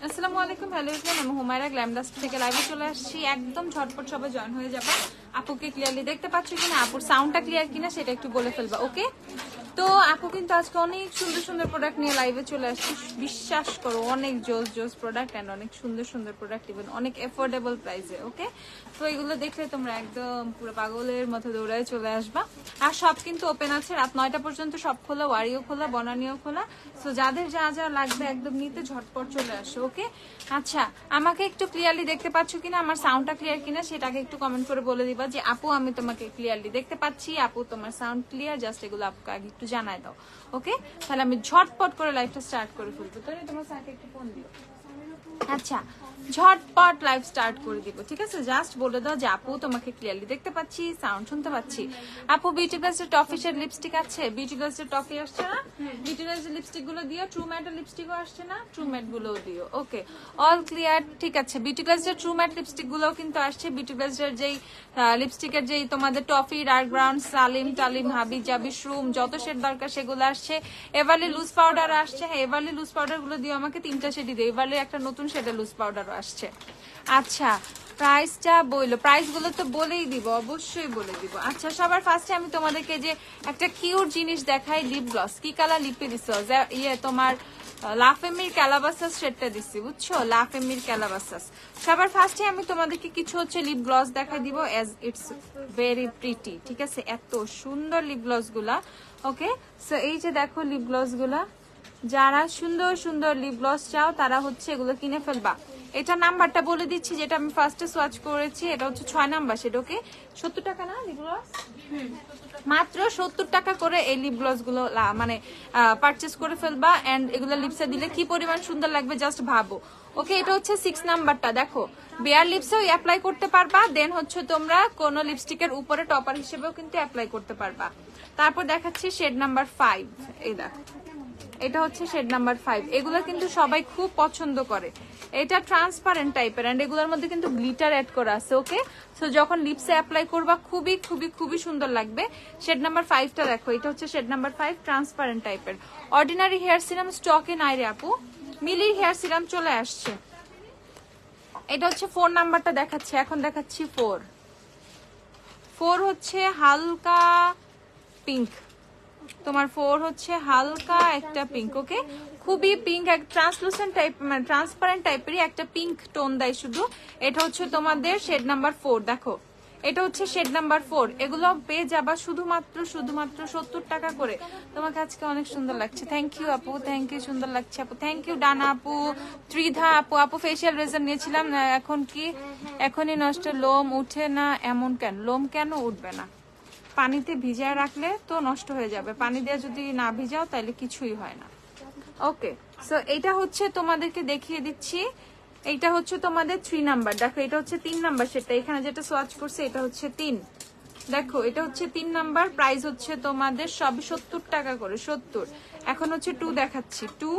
আসসালামু আলাইকুম, hello everyone, আমি হুমায়রা গ্ল্যামডাস্ট থেকে লাইভে চলে আসছি। একদম ঝটপট সবাই জয়েন হয়ে যাবে। আপুকে ক্লিয়ারলি দেখতে পাচ্ছ কিনা, আপুর সাউন্ডটা ক্লিয়ার কিনা সেটা একটু বলে ফেলবা, ওকে? তো আপু কিন্তু আজকে অনেক সুন্দর সুন্দর প্রোডাক্ট নিয়ে লাইভে চলে আসছি। বিশ্বাস করো, অনেক জোস জোস প্রোডাক্ট অ্যান্ড অনেক সুন্দর সুন্দর প্রোডাক্ট, ইভেন অনেক এফোর্ডেবল প্রাইসে, ওকে? তো এগুলো দেখলে তোমরা একদম পুরো পাগলের মতো দৌড়ায় চলে আসবা। আর সব কিন্তু ওপেন আছে, রাত 9টা পর্যন্ত সব খোলা, ওয়ারিও খোলা, বনানিও খোলা। সো যাদের যা যা লাগবে একদম নিতে ঝটপট চলে আসো, ওকে? আচ্ছা, আমাকে একটু ক্লিয়ারলি দেখতে পাচ্ছ কিনা, আমার সাউন্ডটা ক্লিয়ার কিনা সেটাকে একটু কমেন্ট করে বলে দিবা যে আপু আমি তোমাকে ক্লিয়ারলি দেখতে পাচ্ছি, আপু তোমার সাউন্ড ক্লিয়ার, জাস্ট এগুলো আপুকে আগে একটু জানাই দাও, ওকে? তাহলে আমি ঝটপট করে লাইভটা স্টার্ট করে ফেলবো। তাহলে তোমার স্যারকে একটু ফোন দিও। আচ্ছা, ঝটপট লাইভ স্টার্ট করে দিব, ঠিক আছে? জাস্ট বলে দাও যে আপু তোমাকে ক্লিয়ারলি দেখতে পাচ্ছি, সাউন্ড শুনতে পাচ্ছি। আপু বিউটি গ্লাসের টফি শেড লিপস্টিক আছে? বিউটি গ্লাসের টফি আসছে না? বিউটি গ্লাসের লিপস্টিক গুলো দিও। ট্রু ম্যাটের লিপস্টিকও আসছে না? ট্রু ম্যাট গুলো দিও, ওকে? অল ক্লিয়ার, ঠিক আছে। বিউটি গ্লাসের ট্রু ম্যাট লিপস্টিক গুলোও কিন্তু আসছে। বিউটি গ্লাসের যেই লিপস্টিকের যেই তোমাদের টফি, ডার্ক ব্রাউন, সালিম টালিম, হাবি জাবি, শ্রুম, যত শেড দরকার সেগুলো আসছে। এভারলি লুজ পাউডার আসছে। হ্যাঁ, এভারলি লুজ পাউডার গুলো দিও আমাকে, 3টা শেডই দিও। এভারলি একটা নতুন শেডের লুজ পাউডারও আসছে। আচ্ছা, প্রাইসটা বললো, প্রাইস গুলো তো বলেই দিব, অবশ্যই বলে দিব। আচ্ছা, সবার ফার্স্টে আমি তোমাদেরকে যে একটা কিউট জিনিস দেখাই, লিপ গ্লস। কি কালার লিপে দিছো? ইয়ে তোমার লাফেমির ক্যালাবাসাস শেডটা দিচ্ছি, বুঝছো? লাফেমির ক্যালাবাসাস। সবার ফার্স্টে আমি তোমাদেরকে কিছু হচ্ছে লিপ গ্লস দেখাই দিব, এজ ইটস ভেরি প্রিটি, ঠিক আছে? এত সুন্দর লিপ গ্লস গুলা, ওকে? সো এই যে দেখো লিপ গ্লস গুলা, যারা সুন্দর সুন্দর লিপ গ্লস চাও তারা হচ্ছে এগুলো কিনে ফেলবা। এটা নাম্বারটা বলে দিচ্ছি, যেটা আমি ফার্স্টে সোয়াচ করেছি, এটা হচ্ছে 6 নাম্বার শেড, ওকে? 70 টাকা না লিপ গ্লস? মাত্র 70 টাকা করে এই লিপ গ্লস গুলো মানে পারচেজ করে ফেলবা। এন্ড এগুলো লিপসে দিলে কি পরিমাণ সুন্দর লাগবে জাস্ট ভাবো, ওকে? এটা হচ্ছে 6 নাম্বারটা, দেখো বেয়ার লিপসেও অ্যাপ্লাই করতে পারবা, দেন হচ্ছে তোমরা কোনো লিপস্টিকের উপরে টপার হিসেবেও কিন্তু অ্যাপ্লাই করতে পারবা। তারপর দেখাচ্ছি শেড নাম্বার 5, এই দেখো, এটা হচ্ছে শেড নাম্বার 5। এগুলো কিন্তু সবাই খুব পছন্দ করে। এটা ট্রান্সপারেন্ট টাইপের এন্ড এগুলোর মধ্যে কিন্তু গ্লিটার অ্যাড করা আছে, ওকে? সো যখন লিপসে অ্যাপ্লাই করবা খুবই খুবই খুবই সুন্দর লাগবে। শেড নাম্বার 5টা দেখো, এটা হচ্ছে শেড নাম্বার 5, ট্রান্সপারেন্ট টাইপের। অর্ডিনারি হেয়ার সিরাম স্টকে নাই রে আপু, মিলির হেয়ার সিরাম চলে আসছে। এটা হচ্ছে 4 নাম্বারটা দেখাচ্ছে, এখন দেখাচ্ছি 4 হচ্ছে হালকা পিঙ্ক। তোমার 4 হচ্ছে হালকা একটা পিঙ্ক, ওকে? খুবই পিঙ্ক, এক ট্রান্সলুসেন্ট টাইপ, মানে ট্রান্সপারেন্ট টাইপেরই একটা পিঙ্ক টোন দেয় শুধু। এটা হচ্ছে তোমাদের শেড নাম্বার 4, দেখো এটা হচ্ছে শেড নাম্বার 4। এগুলো পেয়ে যাবা শুধুমাত্র 70 টাকা করে। তোমাকে আজকে অনেক সুন্দর লাগছে, থ্যাংক ইউ আপু, থ্যাংক ইউ, সুন্দর লাগছে আপু, থ্যাংক ইউ। ডানা আপু, ত্রিধা আপু, আপু ফেসিয়াল রেজার নিয়েছিলাম, এখন কি এখনই নষ্ট? লোম উঠে না এমন কেন? লোম কেন উঠবে না? পানিতে ভিজায় রাখলে তো নষ্ট হয়ে যাবে, পানি দিয়ে যদি না ভিজাও তাহলে কিছুই হয় না, ওকে? সো এটা হচ্ছে তোমাদেরকে দেখিয়ে দিচ্ছি, এইটা হচ্ছে তোমাদের 3 নাম্বার। দেখো এটা হচ্ছে 3 নাম্বার, সেটা এখানে যেটা সোয়াচ করছে এটা হচ্ছে 3, দেখো এটা হচ্ছে 3 নাম্বার। প্রাইস হচ্ছে তোমাদের সব 70 টাকা করে, 70। এখন হচ্ছে 2 দেখাচ্ছি, 2,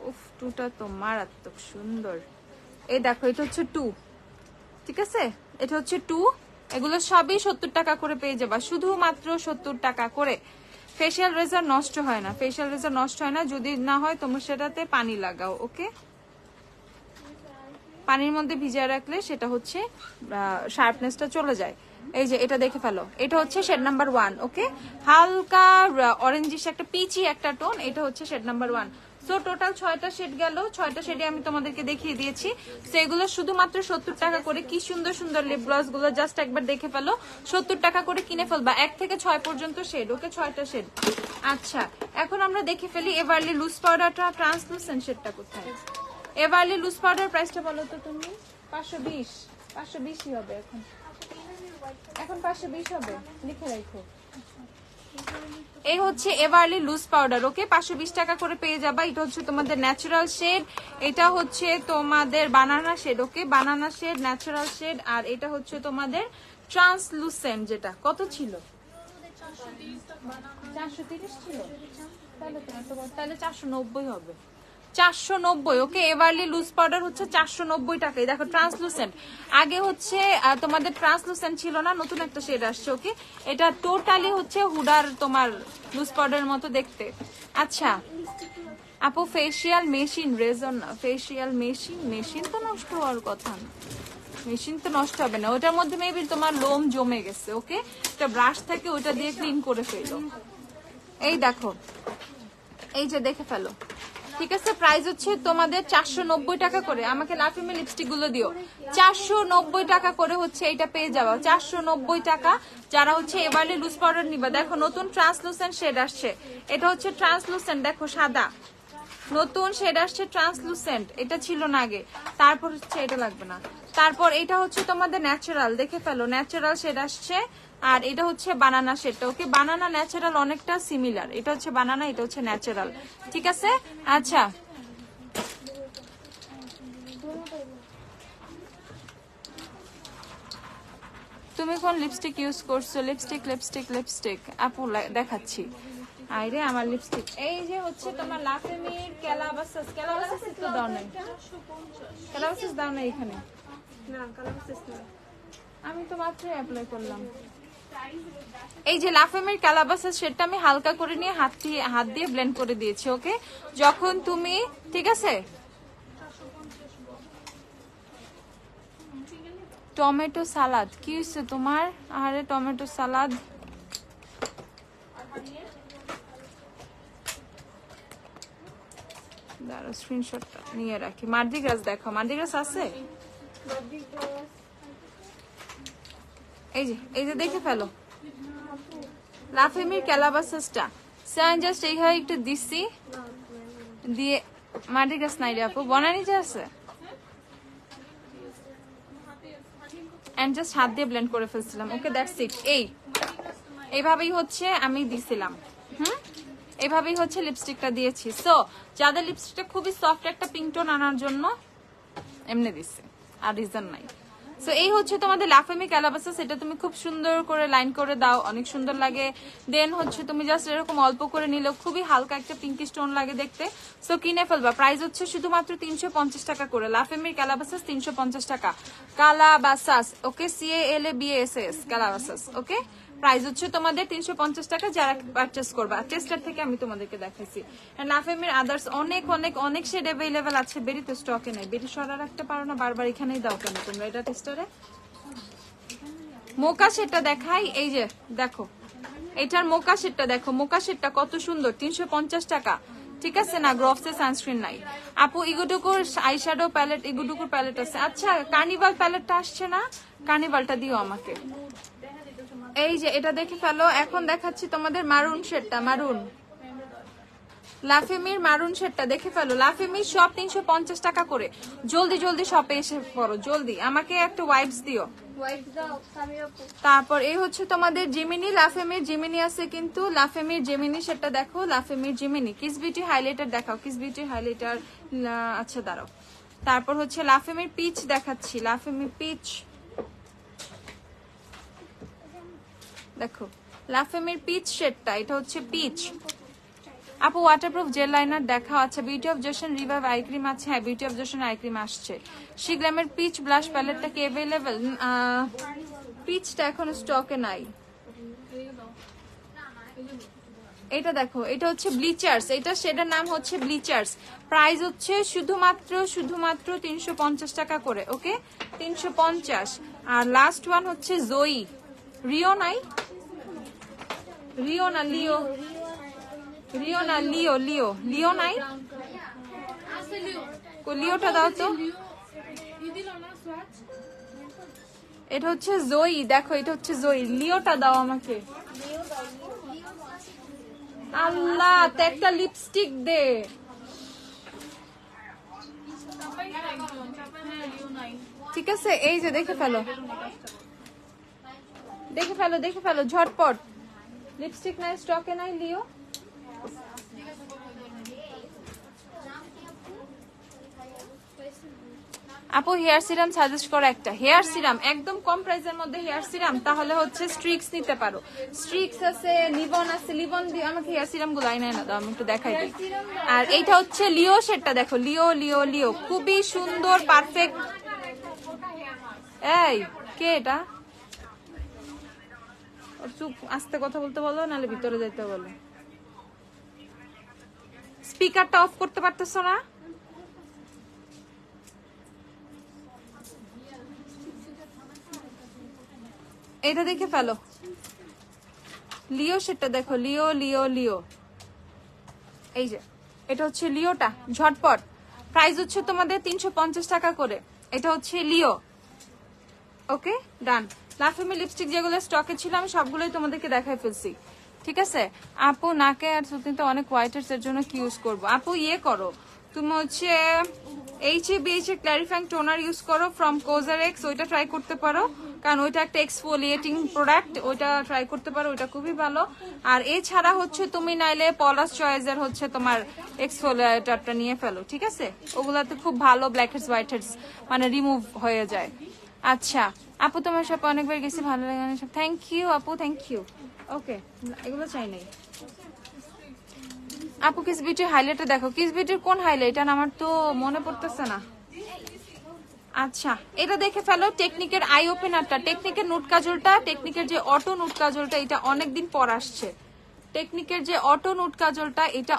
উফ 2টা তো মারাত্মক সুন্দর। এই দেখো এটা হচ্ছে 2, ঠিক আছে? এটা হচ্ছে 2, এগুলো সবই 70 টাকা করে পেয়ে যাবা, শুধুমাত্র 70 টাকা করে। ফেসিয়াল রেজার নষ্ট হয় না, ফেসিয়াল রেজার নষ্ট হয় না, যদি না হয় তোমরা সেটাতে পানি লাগাও, ওকে? পানির মধ্যে ভিজিয়ে রাখলে সেটা হচ্ছে শার্পনেসটা চলে যায়। এই যে এটা দেখে ফেলো, এটা হচ্ছে শেড নাম্বার 1, ওকে? হালকা অরেঞ্জিশ একটা পিচি একটা টোন, এটা হচ্ছে শেড নাম্বার 1। সো টোটাল 6টা শেড গেল, 6টা শেডে আমি তোমাদেরকে দেখিয়ে দিয়েছি। সো এগুলো শুধুমাত্র 70 টাকা করে। কি সুন্দর সুন্দর লিপ গ্লস গুলো, জাস্ট একবার দেখে ফেলো, 70 টাকা করে কিনে ফেলবা। 1 থেকে 6 পর্যন্ত শেড, ওকে? 6টা শেড। আচ্ছা, এখন আমরা দেখে ফেলি এভারলি লুজ পাউডারটা, ট্রান্সলুসেন্ট শেডটা কোথায়? এভারলি লুজ পাউডার প্রাইসটা বলো তো তুমি। 520, 520ই হবে এখন, এখন 520 হবে, লিখে রাখো। এই হচ্ছে এভারলি লুজ পাউডার, ওকে? 520 টাকা করে পেয়ে যাবা। এটা হচ্ছে তোমাদের ন্যাচারাল শেড, এটা হচ্ছে তোমাদের বানানা শেড, ওকে? বানানা শেড, ন্যাচারাল শেড। আর এটা হচ্ছে তোমাদের ট্রান্সলুসেন্ট, যেটা কত ছিল? 430 ছিল, তাহলে 490 হবে। 490। ওকে, এভারলি লুজ পাউডার হচ্ছে 490 টাকায়। দেখো ট্রান্সলুসেন্ট, আগে হচ্ছে তোমাদের ট্রান্সলুসেন্ট ছিল না, নতুন একটা শেড আসছে। ওকে, এটা টোটালি হচ্ছে হুডার তোমার লুজ পাউডারের মতো দেখতে। আচ্ছা আপু ফেসিয়াল মেশিন, রেজন না, ফেসিয়াল মেশিন, মেশিন তো নষ্ট হওয়ার কথা না, মেশিন তো নষ্ট হবে না, ওটার মধ্যে মেবি তোমার লোম জমে গেছে। ওকে, একটা ব্রাশ থাকে ওটা দিয়ে ক্লিন করে ফেলো। এই দেখো, এই যে দেখে ফেলো, ঠিক আছে। প্রাইস হচ্ছে তোমাদের 490 টাকা করে। আমাকে লাফিমে লিপস্টিক গুলো দিও, 490 টাকা করে হচ্ছে এটা পেয়ে যাওয়া, 490 টাকা। যারা হচ্ছে এবারে লুজ পাউডার নিবা, দেখো নতুন ট্রান্সলুসেন্ট শেড আসছে, এটা হচ্ছে ট্রান্সলুসেন্ট, দেখো সাদা নতুন শেড আসছে ট্রান্সলুসেন্ট, এটা ছিল না আগে। তারপর হচ্ছে এটা লাগবে না, তারপর এটা হচ্ছে তোমাদের ন্যাচারাল, দেখে ফেলো ন্যাচারাল শেড আসছে। আর এটা হচ্ছে বানানা শেডটা। ওকে, বানানা ন্যাচারাল অনেকটা সিমিলার, এটা হচ্ছে বানানা, এটা হচ্ছে ন্যাচারাল, ঠিক আছে। আচ্ছা তুমি কোন লিপস্টিক ইউজ করছো? লিপস্টিক লিপস্টিক লিপস্টিক আপু দেখাচ্ছি। আইরে আমার লিপস্টিক, এই যে হচ্ছে তোমার লাফেমির ক্যালাবাসাস, ক্যালাবাসাস তো দাও নাই, ক্যালাবাসাস দাও নাই এখানে না, ক্যালাবাসাস না, আমি তো মাত্র অ্যাপ্লাই করলাম। এই যে লাফেমির ক্যালাবাসাস সেটা আমি হালকা করে নিয়ে হাত দিয়ে ব্লেন্ড করে দিয়েছি। ওকে, যখন তুমি, ঠিক আছে। টমেটো সালাদ কি হয়েছে তোমার? আরে টমেটো সালাদ, দাঁড়াও স্ক্রিনশটটা নিয়ে রাখি। মার্দি গ্রাস দেখো, মার্দি গ্রাস আছে, এই যে দেখে ফেলো লাফেমির ক্যালাবাসাসটা। জাস্ট এইভাবে একটু দিচ্ছি, দিয়ে মার্দি গ্রাস নাই রে আপু, বনানি যে আছে, এন্ড জাস্ট হাত দিয়ে ব্লেন্ড করে ফেলছিলাম। ওকে, দ্যাটস ইট। এইভাবেই হচ্ছে আমি দিছিলাম, এইভাবেই হচ্ছে লিপস্টিকটা দিয়েছি। সো যাদের লিপস্টিকটা খুবই সফট, একটা পিঙ্ক টোন আনার জন্য এমনি দিচ্ছে, আর রিজন নাই। সো এই হচ্ছে তোমাদের লাফেমি ক্যালাবাসাস, এটা তুমি খুব সুন্দর করে লাইন করে দাও, অনেক সুন্দর লাগে। দেন হচ্ছে তুমি জাস্ট এরকম অল্প করে নিলেও খুবই হালকা একটা পিঙ্কি স্টোন লাগে দেখতে। সো কিনে ফেলবা। প্রাইস হচ্ছে শুধুমাত্র 350 টাকা করে। লাফেমির ক্যালাবাসাস 350 টাকা, ক্যালাবাসাস। ওকে, CALABASS ক্যালাবাসাস। ওকে, প্রাইস হচ্ছে তোমাদের 350 টাকা। যারা পারচেস করবা, টেস্টার থেকে আমি তোমাদেরকে দেখাইছি। লাফেমির আদার্স অনেক অনেক অনেক শেড অ্যাভেলেবেল আছে, বেরি তো স্টকে নেই। বেরি সরা রাখতে পারো না, বারবার এখানেই দাও কেন তোমরা? এটা টেস্টারে মোকা শেডটা দেখাই, এই যে দেখো এটার মোকা শেডটা দেখো, মোকা শেডটা কত সুন্দর, 350 টাকা, ঠিক আছে না? গ্রফসে সানস্ক্রিন নাই আপু। ইগুডুকুর আইশ্যাডো প্যালেট, ইগুডুকুর প্যালেট আছে। আচ্ছা কার্নিভাল প্যালেটটা আসছে না, কার্নিভালটা দিও আমাকে। এই যে এটা দেখে ফেলো। এখন দেখাচ্ছি তোমাদের মারুন শেডটা, মারুন লাফেমির মারুন শেডটা দেখে ফেলো। লাফেমির সব 350 টাকা করে। জলদি জলদি শপে এসে পড়ো, জলদি। আমাকে একটা ওয়াইপস দিও। তারপর এই হচ্ছে তোমাদের জিমিনি, লাফেমির জিমিনি আছে কিন্তু, লাফেমির জিমিনি শেডটা দেখো, লাফেমির জিমিনি। কিস বিউটি হাইলাইটার দেখাও, কিস বিউটি হাইলাইটার। আচ্ছা দাঁড়াও, তারপর হচ্ছে লাফেমির পিচ দেখাচ্ছি, লাফেমির পিচ দেখো, লাফেমির পিচ শেডটা, এটা হচ্ছে পিচ। আপু ওয়াটারপ্রুফ জেল লাইনার দেখাও। আচ্ছা beauty of Joseon revive eye cream আছে, হ্যাঁ beauty of Joseon eye cream আসছে। শিগ্রামের পিচ ব্লাশ প্যালেটটা কি অ্যাভেলেবেল? পিচটা এখন স্টকে নাই। এটা দেখো, এটা হচ্ছে ব্লিচার্স, এটা শেডের নাম হচ্ছে ব্লিচার্স। প্রাইস হচ্ছে শুধুমাত্র 350 টাকা করে। ওকে, 350। আর লাস্ট ওয়ান হচ্ছে জয়ী, রিও নাই, রিও না লিও, রিও না লিও, লিও লিও নাই, লিওটা দাও তো। এটা হচ্ছে জয়ী, দেখো এটা হচ্ছে জয়ী, লিওটা দাও আমাকে। আল্লাহ, তো একটা লিপস্টিক দে। ঠিক আছে, এই যে দেখে ফেলো, দেখে ফেলো, দেখে ফেলো ঝটপট। লিপস্টিক নাই, স্টকে নাই, লিও। আপু হেয়ার সিরাম সাজেস্ট করো একটা। হেয়ার সিরাম একদম কম প্রাইসের মধ্যে হেয়ার সিরাম, তাহলে হচ্ছে স্ট্রিক্স নিতে পারো। স্ট্রিক্স আছে, লিবন আছে। লিবন দিয়ে আমাকে হেয়ার সিরাম গুলো আইনা না দাও, আমি একটু দেখাই দিই। আর এইটা হচ্ছে লিও শেডটা দেখো, লিও লিও লিও, খুবই সুন্দর পারফেক্ট। এই কে এটা? চুপ, আস্তে কথা বলতে বলো, নাহলে ভিতরে যেতে বলো। স্পিকারটা অফ করতে পারতেছো না? এটা দেখে ফেলো, লিও সেটা দেখো, লিও লিও লিও। এই যে এটা হচ্ছে লিওটা, ঝটপট। প্রাইস হচ্ছে তোমাদের 350 টাকা করে। এটা হচ্ছে লিও। ওকে ডান। লাফেমি লিপস্টিক যেগুলো স্টকে ছিল আমি সবগুলোই তোমাদেরকে দেখাই ফেলছি, ঠিক আছে? আপু নাকে আর চুলতে অনেক হোয়াইটার্স এর জন্য কি ইউজ করবো? আপু ইয়ে করো, তুমি হচ্ছে HABH এর ক্ল্যারিফাইং টোনার ইউজ করো ফ্রম কোজারেক্স, ওইটা ট্রাই করতে পারো, কারণ ওইটা একটা এক্সফোলিয়েটিং প্রোডাক্ট, ওইটা ট্রাই করতে পারো, ওইটা খুবই ভালো। আর এছাড়া হচ্ছে তুমি নাইলে পলাশ চয়েসের হচ্ছে তোমার এক্সফোলিয়েটরটা নিয়ে ফেলো, ঠিক আছে? ওগুলাতে খুব ভালো ব্ল্যাক হেডস হোয়াইট হেডস মানে রিমুভ হয়ে যায়। আচ্ছা আপু তোমার সাথে অনেকবার গেছি, ভালো লাগে সব। থ্যাংক ইউ আপু, থ্যাংক ইউ। ওকে এগুলো চাই নাই। আপু কিস বিউটির হাইলাইটটা দেখো, কিস বিউটির কোন হাইলাইট আমার তো মনে পড়তেছে না। আচ্ছা এটা দেখে ফেলো, টেকনিকের আই ওপেনারটা, টেকনিকের নুট কাজলটা, টেকনিকের যে অটো নুট কাজলটা, এটা অনেকদিন পর আসছে। টেকনিকের যে অটো নুট কাজলটা, এটা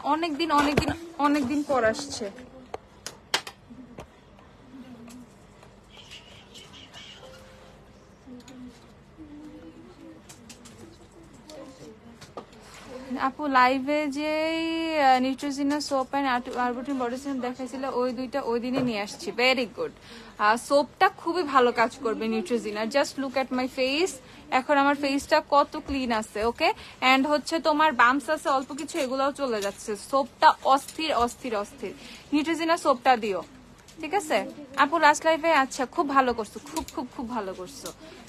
অনেকদিন পর আসছে। আপু লাইভে যে Neutrogena soap and arbutin body serum দেখাইছিল, ওই দুইটা ওই দিনে নিয়ে আসছি। Very good. সোপটা খুবই ভালো কাজ করবে Neutrogena. Just look at my face, এখন আমার ফেসটা কত ক্লিন আছে। ওকে এন্ড হচ্ছে তোমার বাম্পস আছে অল্প কিছু, এগুলাও চলে যাচ্ছে। সোপটা অস্থির অস্থির অস্থির, নিউট্রিজিনা সোপটা দিও, ঠিক আছে? আপু লাস্ট লাইফে আচ্ছা খুব ভালো করছো, খুব খুব খুব ভালো করছো।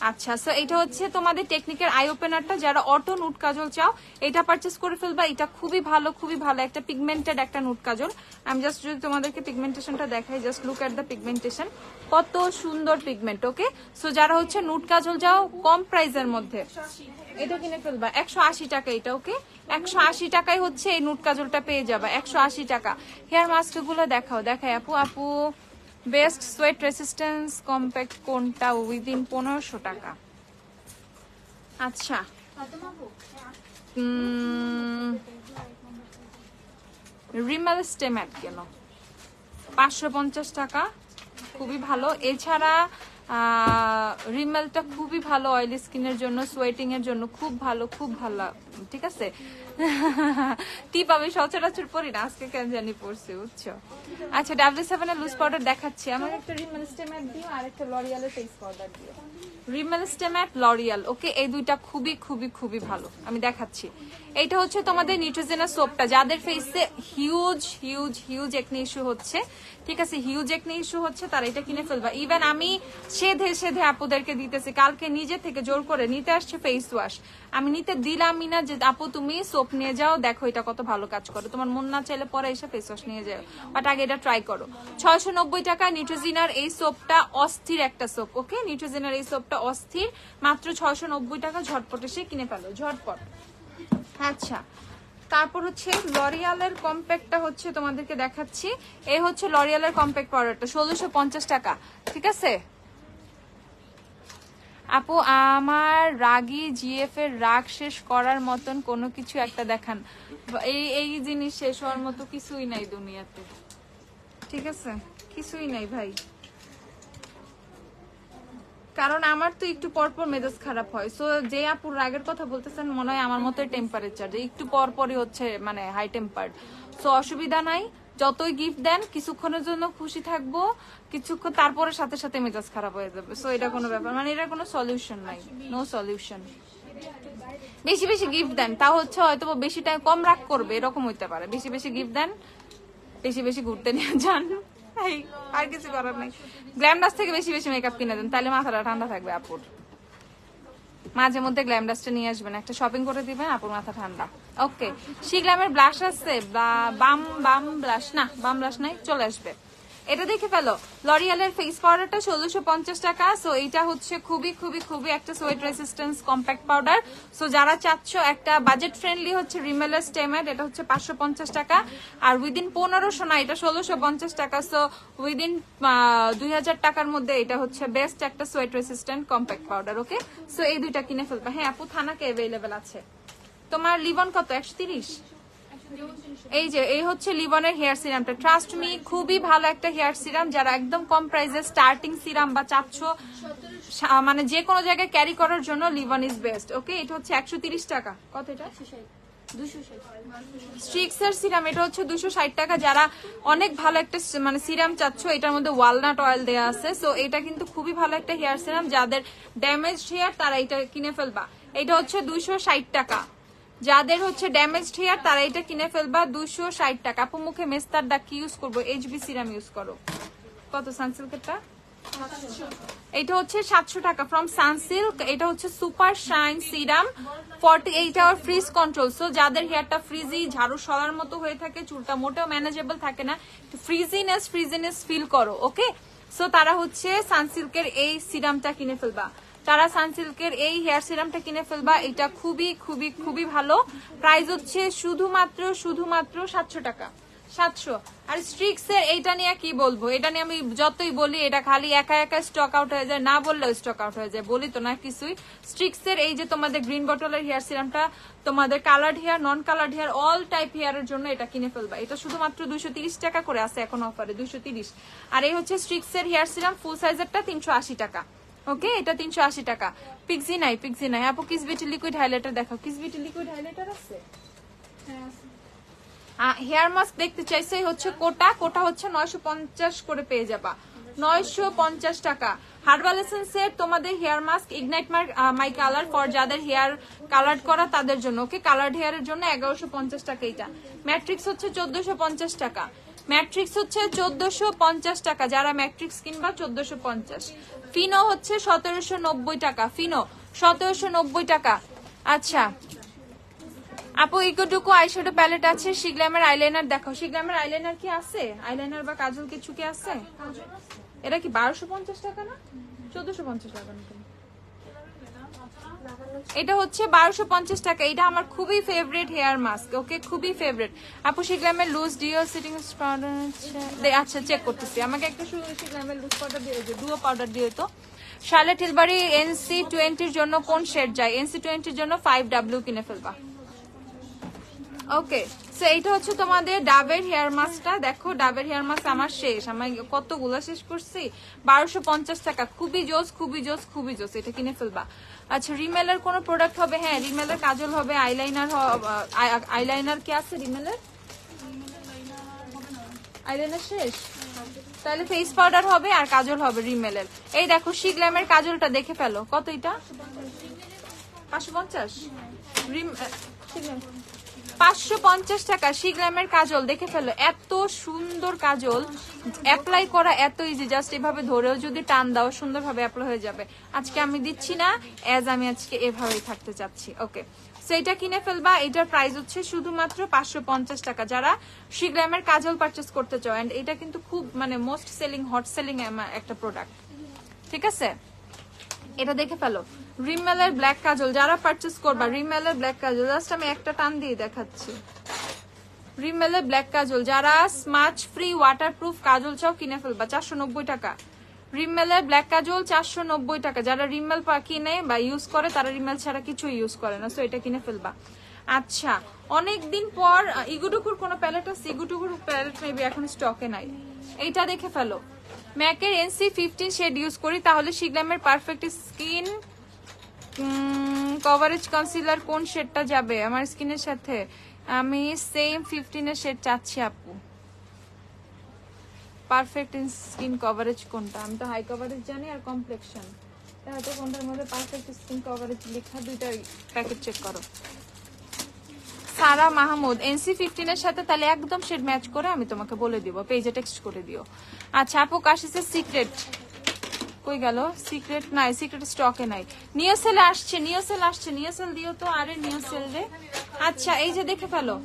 আচ্ছা সো এটা হচ্ছে তোমাদের টেকনিকের আই ওপেনারটা, যারা অটো নুট কাজল চাও এটা পারচেস করে ফেলবা। এটা খুবই ভালো একটা পিগমেন্টেড একটা নুট কাজল। আমি জাস্ট যদি তোমাদেরকে পিগমেন্টেশনটা দেখাই, just look at the pigmentation, কত সুন্দর পিগমেন্ট। ওকে সো যারা হচ্ছে নুট কাজল যাও কম প্রাইসের মধ্যে, এটা কিনে ফেলবা 180 টাকা এটা। ওকে 180 টাকায় হচ্ছে এই নুট কাজলটা পেয়ে যাবা, 180 টাকা। হেয়ার মাস্ক গুলো দেখাই আপু। আপু বেস্ট সোয়েট রেসিস্টেন্স কম্প্যাক্ট কোনটা? উইদিন 1500 টাকা। আচ্ছা রিমেল স্টে ম্যাট কেন 550 টাকা, খুবই ভালো। এছাড়া রিমেলটা খুবই ভালো অয়েলি স্কিনের জন্য, সোয়েটিং এর জন্য খুব ভালো, ঠিক আছে? টিপ আমি সচরাচর পরি না, আজকে কেন জানি পড়ছি, বুঝছো? আচ্ছা W7 এর লুজ পাউডার দেখাচ্ছি। আমার একটা রিমেল স্টে ম্যাট দিও আর একটা লরিয়ালের ফেস পাউডার দিও। Rimmel stay matte, L'Oreal. Okay এই দুইটা খুবই ভালো, আমি দেখাচ্ছি। এইটা হচ্ছে তোমাদের নিউট্রিজেনা সোপটা, যাদের ফেসে হিউজ একনি ইস্যু হচ্ছে, ঠিক আছে? হিউজ একনি ইস্যু হচ্ছে তারা এটা কিনে ফেলবা। ইভেন আমি সেধে আপুদেরকে দিতেছি, কালকে নিজে থেকে জোর করে নিতে আসছে ফেস ওয়াশ, আমি নিতে দিলামই না যে আপু তুমি সোপ নিয়ে যাও, দেখো এটা কত ভালো কাজ করে। তোমার মন না চাইলে পরে এসে ফেস ওয়াশ নিয়ে যাও, বাট আগে এটা ট্রাই করো। 690 টাকা নিউট্রিজিনার এই সোপটা, অস্থির একটা সোপ। ওকে নিউট্রিজিনার এই সোপটা অস্থির, মাত্র 690 টাকা। ঝটপট এসে কিনে ফেলো, ঝটপট। আচ্ছা তারপর হচ্ছে লরিয়ালের কম্প্যাক্টটা হচ্ছে তোমাদেরকে দেখাচ্ছি। এই হচ্ছে লরিয়ালের কম্প্যাক্ট পাউডারটা, 1650 টাকা, ঠিক আছে? আপু আমার রাগী জিএফ এর রাগ শেষ করার মতন কোনো কিছু একটা দেখান। এই জিনিস শেষ হওয়ার মতো কিছুই নাই দুনিয়াতে, ঠিক আছে? কিছুই নাই ভাই, কারণ আমার তো একটু পরপর মেজাজ খারাপ হয়। সো যে আপুর রাগের কথা বলতেছেন মনে হয় আমার মতোই টেম্পারেচার, যে একটু পরপরই হচ্ছে মানে হাই টেম্পার্ড। সো অসুবিধা নাই, যতই গিফট দেন কিছুক্ষণের জন্য খুশি থাকবো, কিছুক্ষণ তারপরে সাথে মেজাজ খারাপ হয়ে যাবে। সো এটা কোনো ব্যাপার মানে, এটা কোনো সলিউশন নাই, নো সলিউশন। বেশি গিফট দেন, তা হচ্ছে হয়তো বেশি টাইম কম রাগ করবে, এরকম হইতে পারে। বেশি গিফট দেন, বেশি ঘুরতে নিয়ে যান, আর কিছু করার নাই। গ্ল্যামডাস থেকে বেশি মেকআপ কিনে দেন, তাহলে মাথাটা ঠান্ডা থাকবে আপুর। মাঝে মধ্যে গ্ল্যামডাসটা নিয়ে আসবেন, একটা শপিং করে দিবেন, আপুর মাথা ঠান্ডা। ওকে শি গ্ল্যামের ব্লাশ আছে, বাম ব্লাশ না, বাম ব্লাশ নাই, চলে আসবে। এটা দেখে ফেলো, লরিয়ালের ফেস পাউডারটা 1650 টাকা। সো এটা হচ্ছে খুবই খুবই খুবই একটা sweat resistance compact powder. So যারা চাচ্ছ একটা বাজেট ফ্রেন্ডলি হচ্ছে রিমেলের স্টেমের, এটা হচ্ছে 550 টাকা। আর উইদিন 1500 না, এটা 1650 টাকা। সো উইদিন 2000 টাকার মধ্যে এটা হচ্ছে বেস্ট একটা সোয়েট রেসিস্ট্যান্ট কম্প্যাক্ট পাউডার। ওকে, সো এই দুইটা কিনে ফেলবা। হ্যাঁ আপু, থানাকে অ্যাভেলেবেল আছে। তোমার লিবন কত? 130। এই যে এই হচ্ছে লিবনের হেয়ার সিরামটা, ট্রাস্ট মি খুবই ভালো একটা হেয়ার সিরাম। যারা একদম কম প্রাইসে স্টার্টিং সিরাম বা চাচ্ছ মানে যে কোনো জায়গায় ক্যারি করার জন্য, লিবন ইজ বেস্ট। ওকে, এটা হচ্ছে 130 টাকা। কত এটা? স্ট্রিক্সের সিরাম, এটা হচ্ছে 260 টাকা। যারা অনেক ভালো একটা মানে সিরাম চাচ্ছ, এটার মধ্যে ওয়ালনাট অয়েল দেওয়া আছে। সো এটা কিন্তু খুবই ভালো একটা হেয়ার সিরাম। যাদের ড্যামেজ হেয়ার তারা এটা কিনে ফেলবা। এটা হচ্ছে 260 টাকা। যাদের হচ্ছে ড্যামেজড হেয়ার তারা এটা কিনে ফেলবা 260 টাকা। আপু মুখে মেস্তার দাগ কি ইউজ করবো? এইচবি সিরাম ইউজ করো। কত সানসিল্কেরটা? এটা হচ্ছে 700 টাকা ফ্রম সানসিল্ক। এটা হচ্ছে super shine serum 48 hour frizz control. So যাদের হেয়ারটা ফ্রিজি, ঝাড়ু সরার মতো হয়ে থাকে, চুলটা মোটেও ম্যানেজেবল থাকে না, ফ্রিজিনেস ফিল করো। ওকে, সো তারা হচ্ছে সানসিল্কের এই সিরামটা কিনে ফেলবা। তারা সানসিল্কের এই হেয়ার সিরামটা কিনে ফেলবা। এটা খুবই খুবই খুবই ভালো। প্রাইস হচ্ছে শুধুমাত্র 700 টাকা। 700। আর স্ট্রিক্স এর এইটা নিয়ে কি বলবো, এটা নিয়ে আমি যতই বলি এটা খালি একা একা স্টক আউট হয়ে যায়, না বললেও স্টক আউট হয়ে যায়, বলি তো না কিছুই। স্ট্রিক্স এর এই যে তোমাদের গ্রিন বটলের হেয়ার সিরামটা, তোমাদের কালার্ড হেয়ার, নন কালার্ড হেয়ার, অল টাইপ হেয়ারের জন্য এটা কিনে ফেলবা। এটা শুধুমাত্র 230 টাকা করে আছে এখন অফারে, 230। আর এই হচ্ছে স্ট্রিক্স এর হেয়ার সিরাম ফুল সাইজেরটা 380 টাকা। ওকে, এটা 380 টাকা। পিক্সি নাই আপু, কিস বিউটি লিকুইড হাইলাইটার দেখাও। কিস বিউটি লিকুইড হাইলাইটার আছে? হেয়ার মাস্ক দেখতে চাইছে হচ্ছে কোটা হচ্ছে 950 করে পেয়ে যাবা, 950 টাকা। হার্বাল এসেন্সের তোমাদের hair mask ignite my colour for যাদের হেয়ার কালার্ড করা তাদের জন্য। ওকে, কালার্ড হেয়ারের জন্য 1150 টাকা। এটা ম্যাট্রিক্স হচ্ছে 1450 টাকা। ম্যাট্রিক্স হচ্ছে 1450 টাকা। যারা ম্যাট্রিক্স কিনবা 1450। ফিনো হচ্ছে 1790 টাকা। ফিনো 1790 টাকা। আচ্ছা আপু, ইকোটুকু আইশ্যাডো প্যালেট আছে। শিগ্লামের আইলাইনার দেখাও। শিগ্লামের আইলাইনার কি আছে? আইলাইনার বা কাজল কিছু কি আছে? এটা কি 1250 টাকা না 1450 টাকা? এটা হচ্ছে 1250 টাকা। এটা আমার খুবই ফেভারিট হেয়ার মাস্ক। ওকে, খুবই ফেভারিট। আপু শিগ্লামের লুজ ডিও সিটিং পাউডার আচ্ছা চেক করতেছি। আমাকে একটা শিগ্লামের লুজ পাউডার দিয়ে, ডুও পাউডার দিয়ে তো। শার্লেট হিলবাড়ি NC20 জন্য কোন শেড যায়? NC20 জন্য 5W কিনে ফেলবা। ওকে, সো এইটা হচ্ছে তোমাদের ডাবের হেয়ার মাস্কটা। দেখো ডাবের হেয়ার মাস্ক আমার শেষ, আমি কতগুলো শেষ করছি। 1250 টাকা। খুবই জোস খুবই জোস খুবই জোস, এটা কিনে ফেলবা। আচ্ছা, রিমেলের কোনো প্রোডাক্ট হবে? হ্যাঁ, রিমেলের কাজল হবে, আইলাইনার কি আছে? রিমেলের আইলাইনার শেষ, তাহলে ফেস পাউডার হবে আর কাজল হবে রিমেলের। এই দেখো শিগ্লামের কাজলটা দেখে ফেলো। কত এটা? 550। 550 টাকা শিগ্রামের কাজল দেখে ফেলো। এত সুন্দর কাজল, অ্যাপ্লাই করা এত ইজি, জাস্ট এভাবে ধরেও যদি টান দাও সুন্দরভাবে অ্যাপ্লাই হয়ে যাবে। আজকে আমি দিচ্ছি না, আমি আজকে এভাবেই থাকতে চাচ্ছি। ওকে, সো এটা কিনে ফেলবা। এটার প্রাইস হচ্ছে শুধুমাত্র 550 টাকা। যারা শিগ্রামের কাজল পারচেস করতে চাও, এন্ড এটা কিন্তু খুব মানে মোস্ট সেলিং, হট সেলিং একটা প্রোডাক্ট, ঠিক আছে? এটা দেখে ফেলো। রিমেলের ব্ল্যাক কাজল যারা পারচেস করবা, রিমেলের ব্ল্যাক কাজল, জাস্ট আমি একটা টান দিয়ে দেখাচ্ছি। রিমেলের ব্ল্যাক কাজল যারা স্মাচ ফ্রি ওয়াটারপ্রুফ কাজল চাও কিনে ফেলবা, 490 টাকা। রিমেলের ব্ল্যাক কাজল 490 টাকা। যারা রিমেল কিনে বা ইউজ করে তারা রিমেল ছাড়া কিছু ইউজ করে না, সো এটা কিনে ফেলবা। আচ্ছা, অনেকদিন পর ইগুটুকুর কোনো প্যালেট আছে? ইগুটুকুর প্যালেট মেবি এখন স্টকে নাই। এইটা দেখে ফেলো। ম্যাকের NC15 শেড ইউজ করি, তাহলে শিগ্রামের পারফেক্ট স্কিন কভারেজ কনসিলার কোন শেডটা যাবে আমার স্কিনের সাথে? আমি সেম 15 এর শেড চাচ্ছি আপু। পারফেক্ট স্কিন কভারেজ কোনটা? আমি তো হাই কভারেজ জানি আর কমপ্লেক্সন, তাহলে কোনটার মধ্যে পারফেক্ট স্কিন কভারেজ লেখা, দুইটাই প্যাকেট চেক করো। সারা মাহমুদ NC15 এর সাথে তাহলে একদম শেড ম্যাচ করে আমি তোমাকে বলে দিব, পেজে টেক্সট করে দিও। আচ্ছা আপু, কাশিসের সিক্রেট কই গেল? সিক্রেট নাই, সিক্রেট স্টকে নাই। নিওসেল আসছে, নিওসেল আসছে, নিওসেল দিও তো। আরে নিওসেল রে। আচ্ছা, এই যে দেখে ফেলো,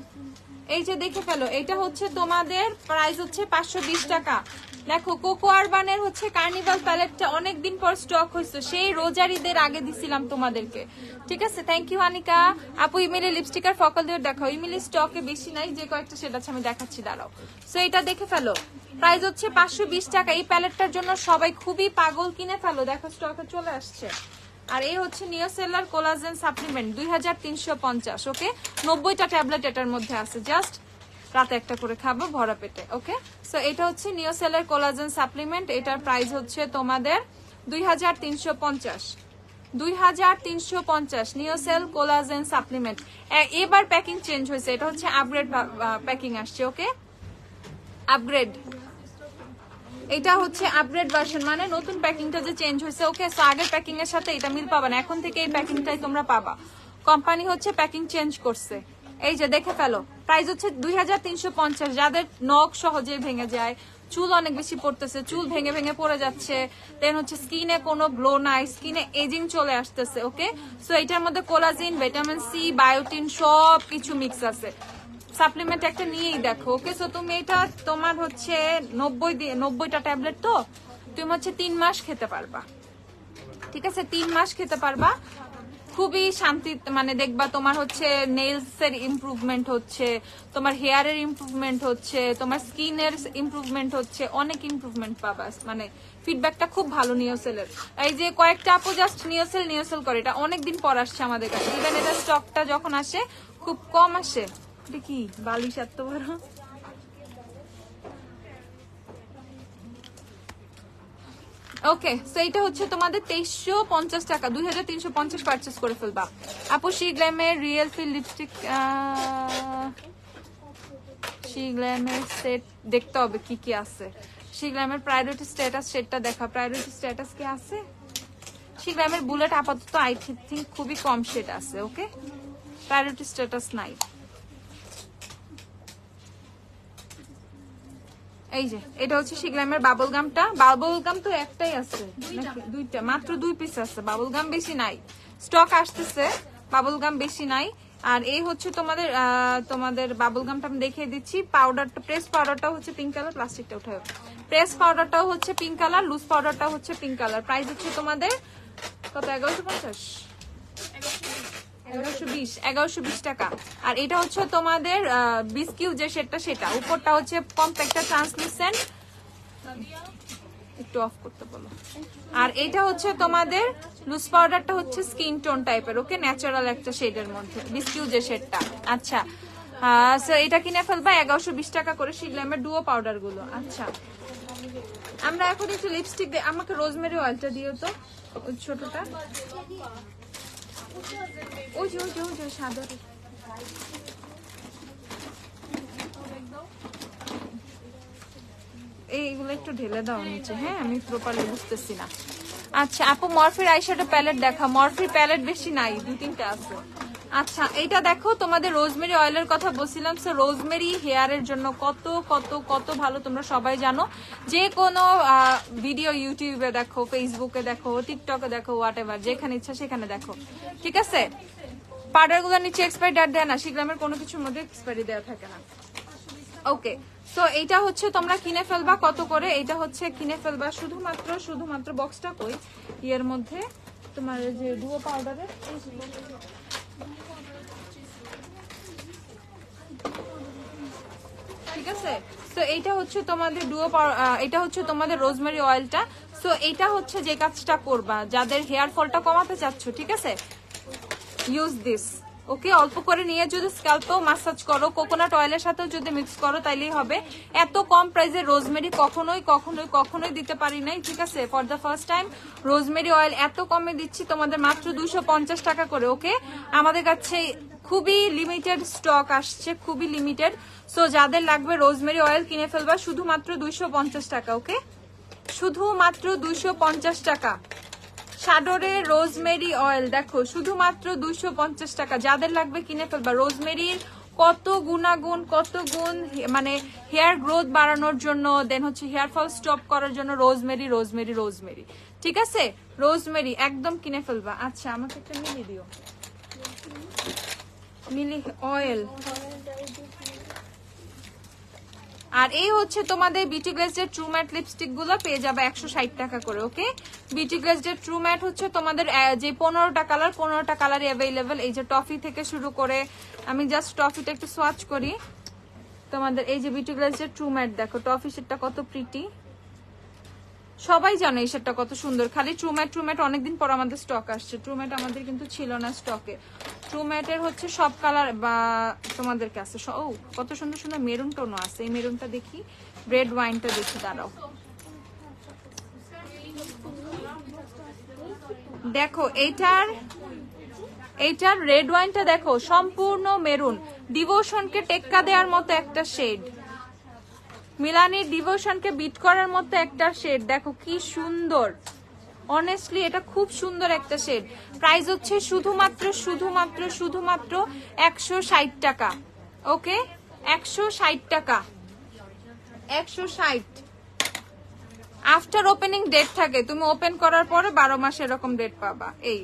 এই যে দেখে ফেলো। এটা হচ্ছে তোমাদের প্রাইস হচ্ছে 520 টাকা। দেখো কোকো আরবানের হচ্ছে কার্নিভাল প্যালেটটা অনেকদিন পর স্টক হয়েছে, সেই রোজার ঈদের আগে দিছিলাম তোমাদেরকে, ঠিক আছে। থ্যাংক ইউ আনিকা আপু। ইমেলে লিপস্টিক আর ফকাল দিয়ে দেখাও, ইমেলে স্টকে বেশি নাই, যে কয়েকটা সেটা আমি দেখাচ্ছি, দাঁড়াও। সো এটা দেখে ফেলো, প্রাইস হচ্ছে 520 টাকা। এই প্যালেটটার জন্য সবাই খুবই পাগল, কিনে ফেলো, দেখো স্টকে চলে আসছে। আর এই হচ্ছে নিওসেলার কোলাজেন সাপ্লিমেন্ট 2350, ওকে। 90টা ট্যাবলেট এটার মধ্যে আছে, জাস্ট রাতে একটা করে খাবো ভরা পেটে, ওকে। সো এটা হচ্ছে নিওসেলার কোলাজেন সাপ্লিমেন্ট, এটার প্রাইস হচ্ছে তোমাদের 2350, 2350 নিওসেল কোলাজেন সাপ্লিমেন্ট। এবার প্যাকিং চেঞ্জ হয়েছে, এটা হচ্ছে আপগ্রেড প্যাকিং আসছে, ওকে, আপগ্রেড। এটা হচ্ছে আপগ্রেড ভার্সন, মানে নতুন প্যাকিংটা যে চেঞ্জ হয়েছে, ওকে। সো আগের প্যাকিং এর সাথে এটা মিল পাবা না, এখন থেকে এই প্যাকিংটাই তোমরা পাবা। কোম্পানি হচ্ছে প্যাকিং চেঞ্জ করছে, এই যে দেখে ফেলো। প্রাইস হচ্ছে 2350। যাদের নখ সহজে ভেঙে যায়, চুল অনেক বেশি পড়তেছে, চুল ভেঙে ভেঙে পড়ে যাচ্ছে, দেন হচ্ছে স্কিনে কোনো গ্লো নাই, স্কিনে এজিং চলে আসতেছে, ওকে। সো এটার মধ্যে কোলাজিন, ভিটামিন সি, বায়োটিন সব কিছু মিক্স আছে। সাপ্লিমেন্ট একটা নিয়েই দেখো, ওকে। সো তুমি এটা তোমার হচ্ছে 90টা ট্যাবলেট, তো তুমি হচ্ছে 3 মাস খেতে পারবা, ঠিক আছে, 3 মাস খেতে পারবা। খুবই শান্তি, মানে দেখবা তোমার হচ্ছে নেলস এর ইমপ্রুভমেন্ট হচ্ছে, তোমার হেয়ার এর ইমপ্রুভমেন্ট হচ্ছে, তোমার স্কিন এর ইমপ্রুভমেন্ট হচ্ছে, অনেক ইমপ্রুভমেন্ট পাবা। মানে ফিডব্যাকটা খুব ভালো নিওসেলের। এই যে কয়েকটা আপু জাস্ট নিওসেল করে, এটা অনেকদিন পর আসছে আমাদের কাছে। ইভেন এটা স্টকটা যখন আসে খুব কম আসে। এটা কি বালিশ এত বড়? ওকে, সো এটা হচ্ছে তোমাদের 2350 টাকা, 2350 পারচেস করে ফেলবা। আপু শি গ্ল্যামের রিয়েল ফিল লিপস্টিক, শি গ্ল্যামের সেট দেখতে হবে কি কি আছে। শি গ্ল্যামের প্রায়োরিটি স্ট্যাটাস সেটটা দেখা, প্রায়োরিটি স্ট্যাটাস কি আছে? শি গ্ল্যামের বুলেট আপাতত আই থিঙ্ক খুবই কম শেড আছে, ওকে, প্রায়োরিটি স্ট্যাটাস নাই। এই যে এটা হচ্ছে শিগলামের বাবল গামটা। বাবল গাম তো একটাই আছে নাকি দুইটা? মাত্র 2 পিস আছে, বাবল গাম বেশি নাই, স্টক আসতেছে, বাবল গাম বেশি নাই। আর এই হচ্ছে তোমাদের বাবল গামটা আমি দেখিয়ে দিচ্ছি। পাউডারটা, প্রেস পাউডারটা হচ্ছে পিঙ্ক কালার, প্লাস্টিকটা উঠাও। প্রেস পাউডারটাও হচ্ছে পিঙ্ক কালার, লুজ পাউডারটাও হচ্ছে পিঙ্ক কালার। প্রাইস হচ্ছে তোমাদের কত? 1150, 1120 টাকা। আর এটা হচ্ছে তোমাদের বিস্কিউ যে সেটটা, সেটা উপরটা হচ্ছে কম্প্যাক্টটা ট্রান্সলুসেন্ট, একটু অফ করতে বলো। আর এটা হচ্ছে তোমাদের লুজ পাউডারটা হচ্ছে স্কিন টোন টাইপের, ওকে, ন্যাচারাল একটা শেডের মধ্যে বিস্কিউ যে শেডটা। আচ্ছা, এটা কিনে ফেলবা 1120 টাকা করে শিগলামের ডুও পাউডার গুলো। আচ্ছা, আমরা এখন একটু লিপস্টিক, আমাকে রোজমেরি অয়েলটা দিও তো, ওই ছোটটা, ওই যে সাদা। এইগুলো একটু ঢেলে দাও নিচে, হ্যাঁ, আমি প্রপারলি বুঝতেছি না। আচ্ছা আপু মরফির আইশ্যাডো প্যালেট দেখা, মরফির প্যালেট বেশি নাই, 2-3টা আছে। আচ্ছা এটা দেখো, তোমাদের রোজমেরি অয়েলের কথা বলছিলাম। সো রোজমেরি হেয়ারের জন্য কত কত কত ভালো, তোমরা সবাই জানো। যে কোনো ভিডিও ইউটিউবে দেখো, ফেসবুকে দেখো, টিকটকে দেখো, হোয়াট এভার, যেখানে ইচ্ছা সেখানে দেখো, ঠিক আছে। পাউডারগুলোর নিচে এক্সপায়ারি ডেট দেয় না, শিগলামের কোনো কিছুর মধ্যে এক্সপায়ারি দেওয়া থাকে না, ওকে। সো এইটা হচ্ছে তোমরা কিনে ফেলবা কত করে, এটা হচ্ছে কিনে ফেলবা শুধুমাত্র বক্সটা কই ইয়ের মধ্যে, তোমার যে ডুও পাউডারের, ঠিক আছে। সো এইটা হচ্ছে তোমাদের এটা হচ্ছে তোমাদের রোজমেরি অয়েলটা। সো এইটা হচ্ছে যে কাজটা করবা, যাদের হেয়ার ফলটা কমাতে চাচ্ছ, ঠিক আছে, ইউজ দিস, ওকে। অল্প করে নিয়ে যদি স্ক্যাল্পেও ম্যাসাজ করো, কোকোনাট অয়েলের সাথেও যদি মিক্স করো, তাইলেই হবে। এত কম প্রাইসে রোজমেরি কখনোই দিতে পারি নাই, ঠিক আছে। For the first time rosemary oil এত কমে দিচ্ছি তোমাদের, মাত্র 250 টাকা করে, ওকে। আমাদের কাছে খুবই লিমিটেড স্টক আসছে, খুবই লিমিটেড। সো যাদের লাগবে রোজমেরি অয়েল কিনে ফেলবা শুধুমাত্র 250 টাকা, ওকে, শুধুমাত্র 250 টাকা। শাডোরের রোজমেরি অয়েল দেখো শুধুমাত্র 250 টাকা। যাদের লাগবে কিনে ফেলবা। রোজমেরির কত গুণাগুণ, কত গুণ, মানে হেয়ার গ্রোথ বাড়ানোর জন্য, দেন হচ্ছে হেয়ার ফল স্টপ করার জন্য রোজমেরি, ঠিক আছে। রোজমেরি একদম কিনে ফেলবা। আচ্ছা আমাকে একটা মিলি দিও, মিলি অয়েল। আর এই হচ্ছে তোমাদের বিউটি গ্লেজের ট্রু ম্যাট লিপস্টিক গুলো পেয়ে যাবে 160 টাকা করে। ওকে, বিউটি গ্লেজের ট্রু ম্যাট হচ্ছে তোমাদের যে 15টা কালার, 15টা কালারই অ্যাভেলেবেল। এই যে টফি থেকে শুরু করে, আমি জাস্ট টফিটা একটু সোয়াচ করি তোমাদের। এই যে বিউটি গ্লেজের ট্রু ম্যাট দেখো, টফি শেডটা কত প্রিটি, সবাই জানো এই শেডটা কত সুন্দর। খালি ট্রু ম্যাট অনেকদিন পর আমাদের স্টক আসছে। ট্রু ম্যাট আমাদের কিন্তু ছিল না স্টকে। ট্রু ম্যাটের হচ্ছে সব কালার বা তোমাদের কাছে। ও কত সুন্দর সুন্দর মেরুন টোনও আছে। এই মেরুনটা দেখি, রেড ওয়াইনটা দেখি, দাঁড়াও দেখো এইটার রেড ওয়াইনটা দেখো, সম্পূর্ণ মেরুন, ডিভোশনকে টেক্কা দেওয়ার মতো একটা শেড, মিলানির ডিভোশনকে বিট করার মতো একটা শেড। দেখো কি সুন্দর, অনেস্টলি এটা খুব সুন্দর একটা শেড। প্রাইস হচ্ছে শুধুমাত্র 160 টাকা। ওকে, 160 টাকা, 160। আফটার ওপেনিং ডেট থাকে, তুমি ওপেন করার পরে 12 মাস এরকম ডেট পাবা। এই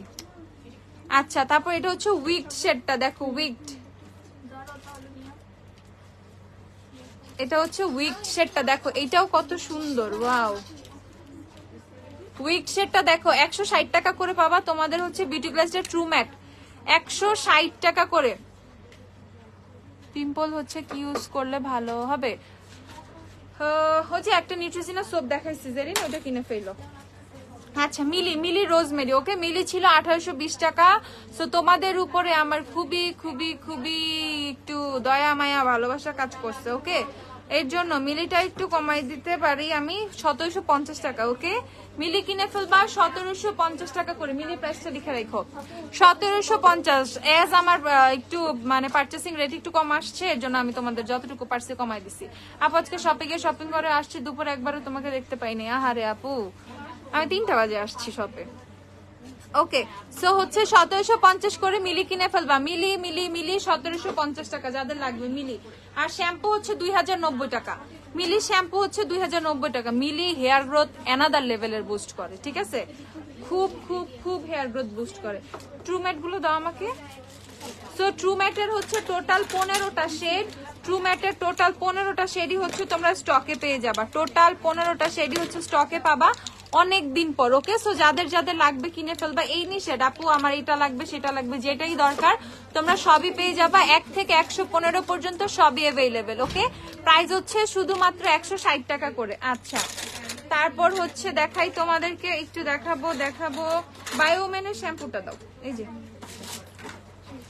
আচ্ছা, তারপর এটা হচ্ছে উইকড শেডটা দেখো, উইকড, এটা হচ্ছে উইকড শেডটা দেখো, এটাও কত সুন্দর। ওয়াও, উইকড শেডটা দেখো 160 টাকা করে পাবা। তোমাদের হচ্ছে বিউটি গ্লেজের ট্রু ম্যাট 160 টাকা করে। পিম্পল হচ্ছে কি ইউজ করলে ভালো হবে? হচ্ছে একটা নিউট্রিজিনা সোপ দেখাইছি জেরিন, ওটা কিনে ফেলো। আচ্ছা, মিলি রোজমেরি। ওকে, মিলি ছিল 1820 টাকা। সো তোমাদের উপরে আমার খুবই খুবই খুবই একটু দয়া মায়া ভালোবাসা কাজ করছে। ওকে, এর জন্য মিলিটা একটু কমাই দিতে পারি আমি, 1750 টাকা। ওকে, মিলি কিনে ফেলবা 1750 টাকা করে। মিলি প্রাইসটা লিখে রাখো 1750। এজ আমার একটু মানে পার্চেসিং রেট একটু কম আসছে, এর জন্য আমি তোমাদের যতটুকু পারছি কমাই দিছি। আপু আজকে শপিং করে আসছি, দুপুরে একবারও তোমাকে দেখতে পাইনি। আহারে আপু, আমি 3টা বাজে আসছি শপে। ওকে, সো হচ্ছে 1750 করে মিলি কিনে ফেলবা। মিলি 1750 টাকা যাদের লাগবে মিলি। আর শ্যাম্পু হচ্ছে 2090 টাকা। মিলি শ্যাম্পু হচ্ছে 2090 টাকা। মিলি হেয়ার গ্রোথ অ্যানাদার লেভেলের বুস্ট করে, ঠিক আছে, খুব খুব খুব হেয়ার গ্রোথ বুস্ট করে। ট্রু ম্যাট গুলো দাও আমাকে। সো ট্রু ম্যাটের হচ্ছে টোটাল 15টা শেড। ট্রু ম্যাটের টোটাল 15টা শেডই হচ্ছে তোমরা স্টকে পেয়ে যাবা। টোটাল 15টা শেডই হচ্ছে স্টকে পাবা অনেক দিন পর। ওকে, সো যাদের যাদের লাগবে কিনে ফেলবা। এই নি শেড, আপু আমার এটা লাগবে সেটা লাগবে, যেটাই দরকার তোমরা সবই পেয়ে যাবা। 1 থেকে 115 পর্যন্ত সবই অ্যাভেলেবেল। ওকে, প্রাইস হচ্ছে শুধুমাত্র 160 টাকা করে। আচ্ছা, তারপর হচ্ছে দেখাই তোমাদেরকে, একটু দেখাবো বায়োমেনের শ্যাম্পুটা দাও। এই যে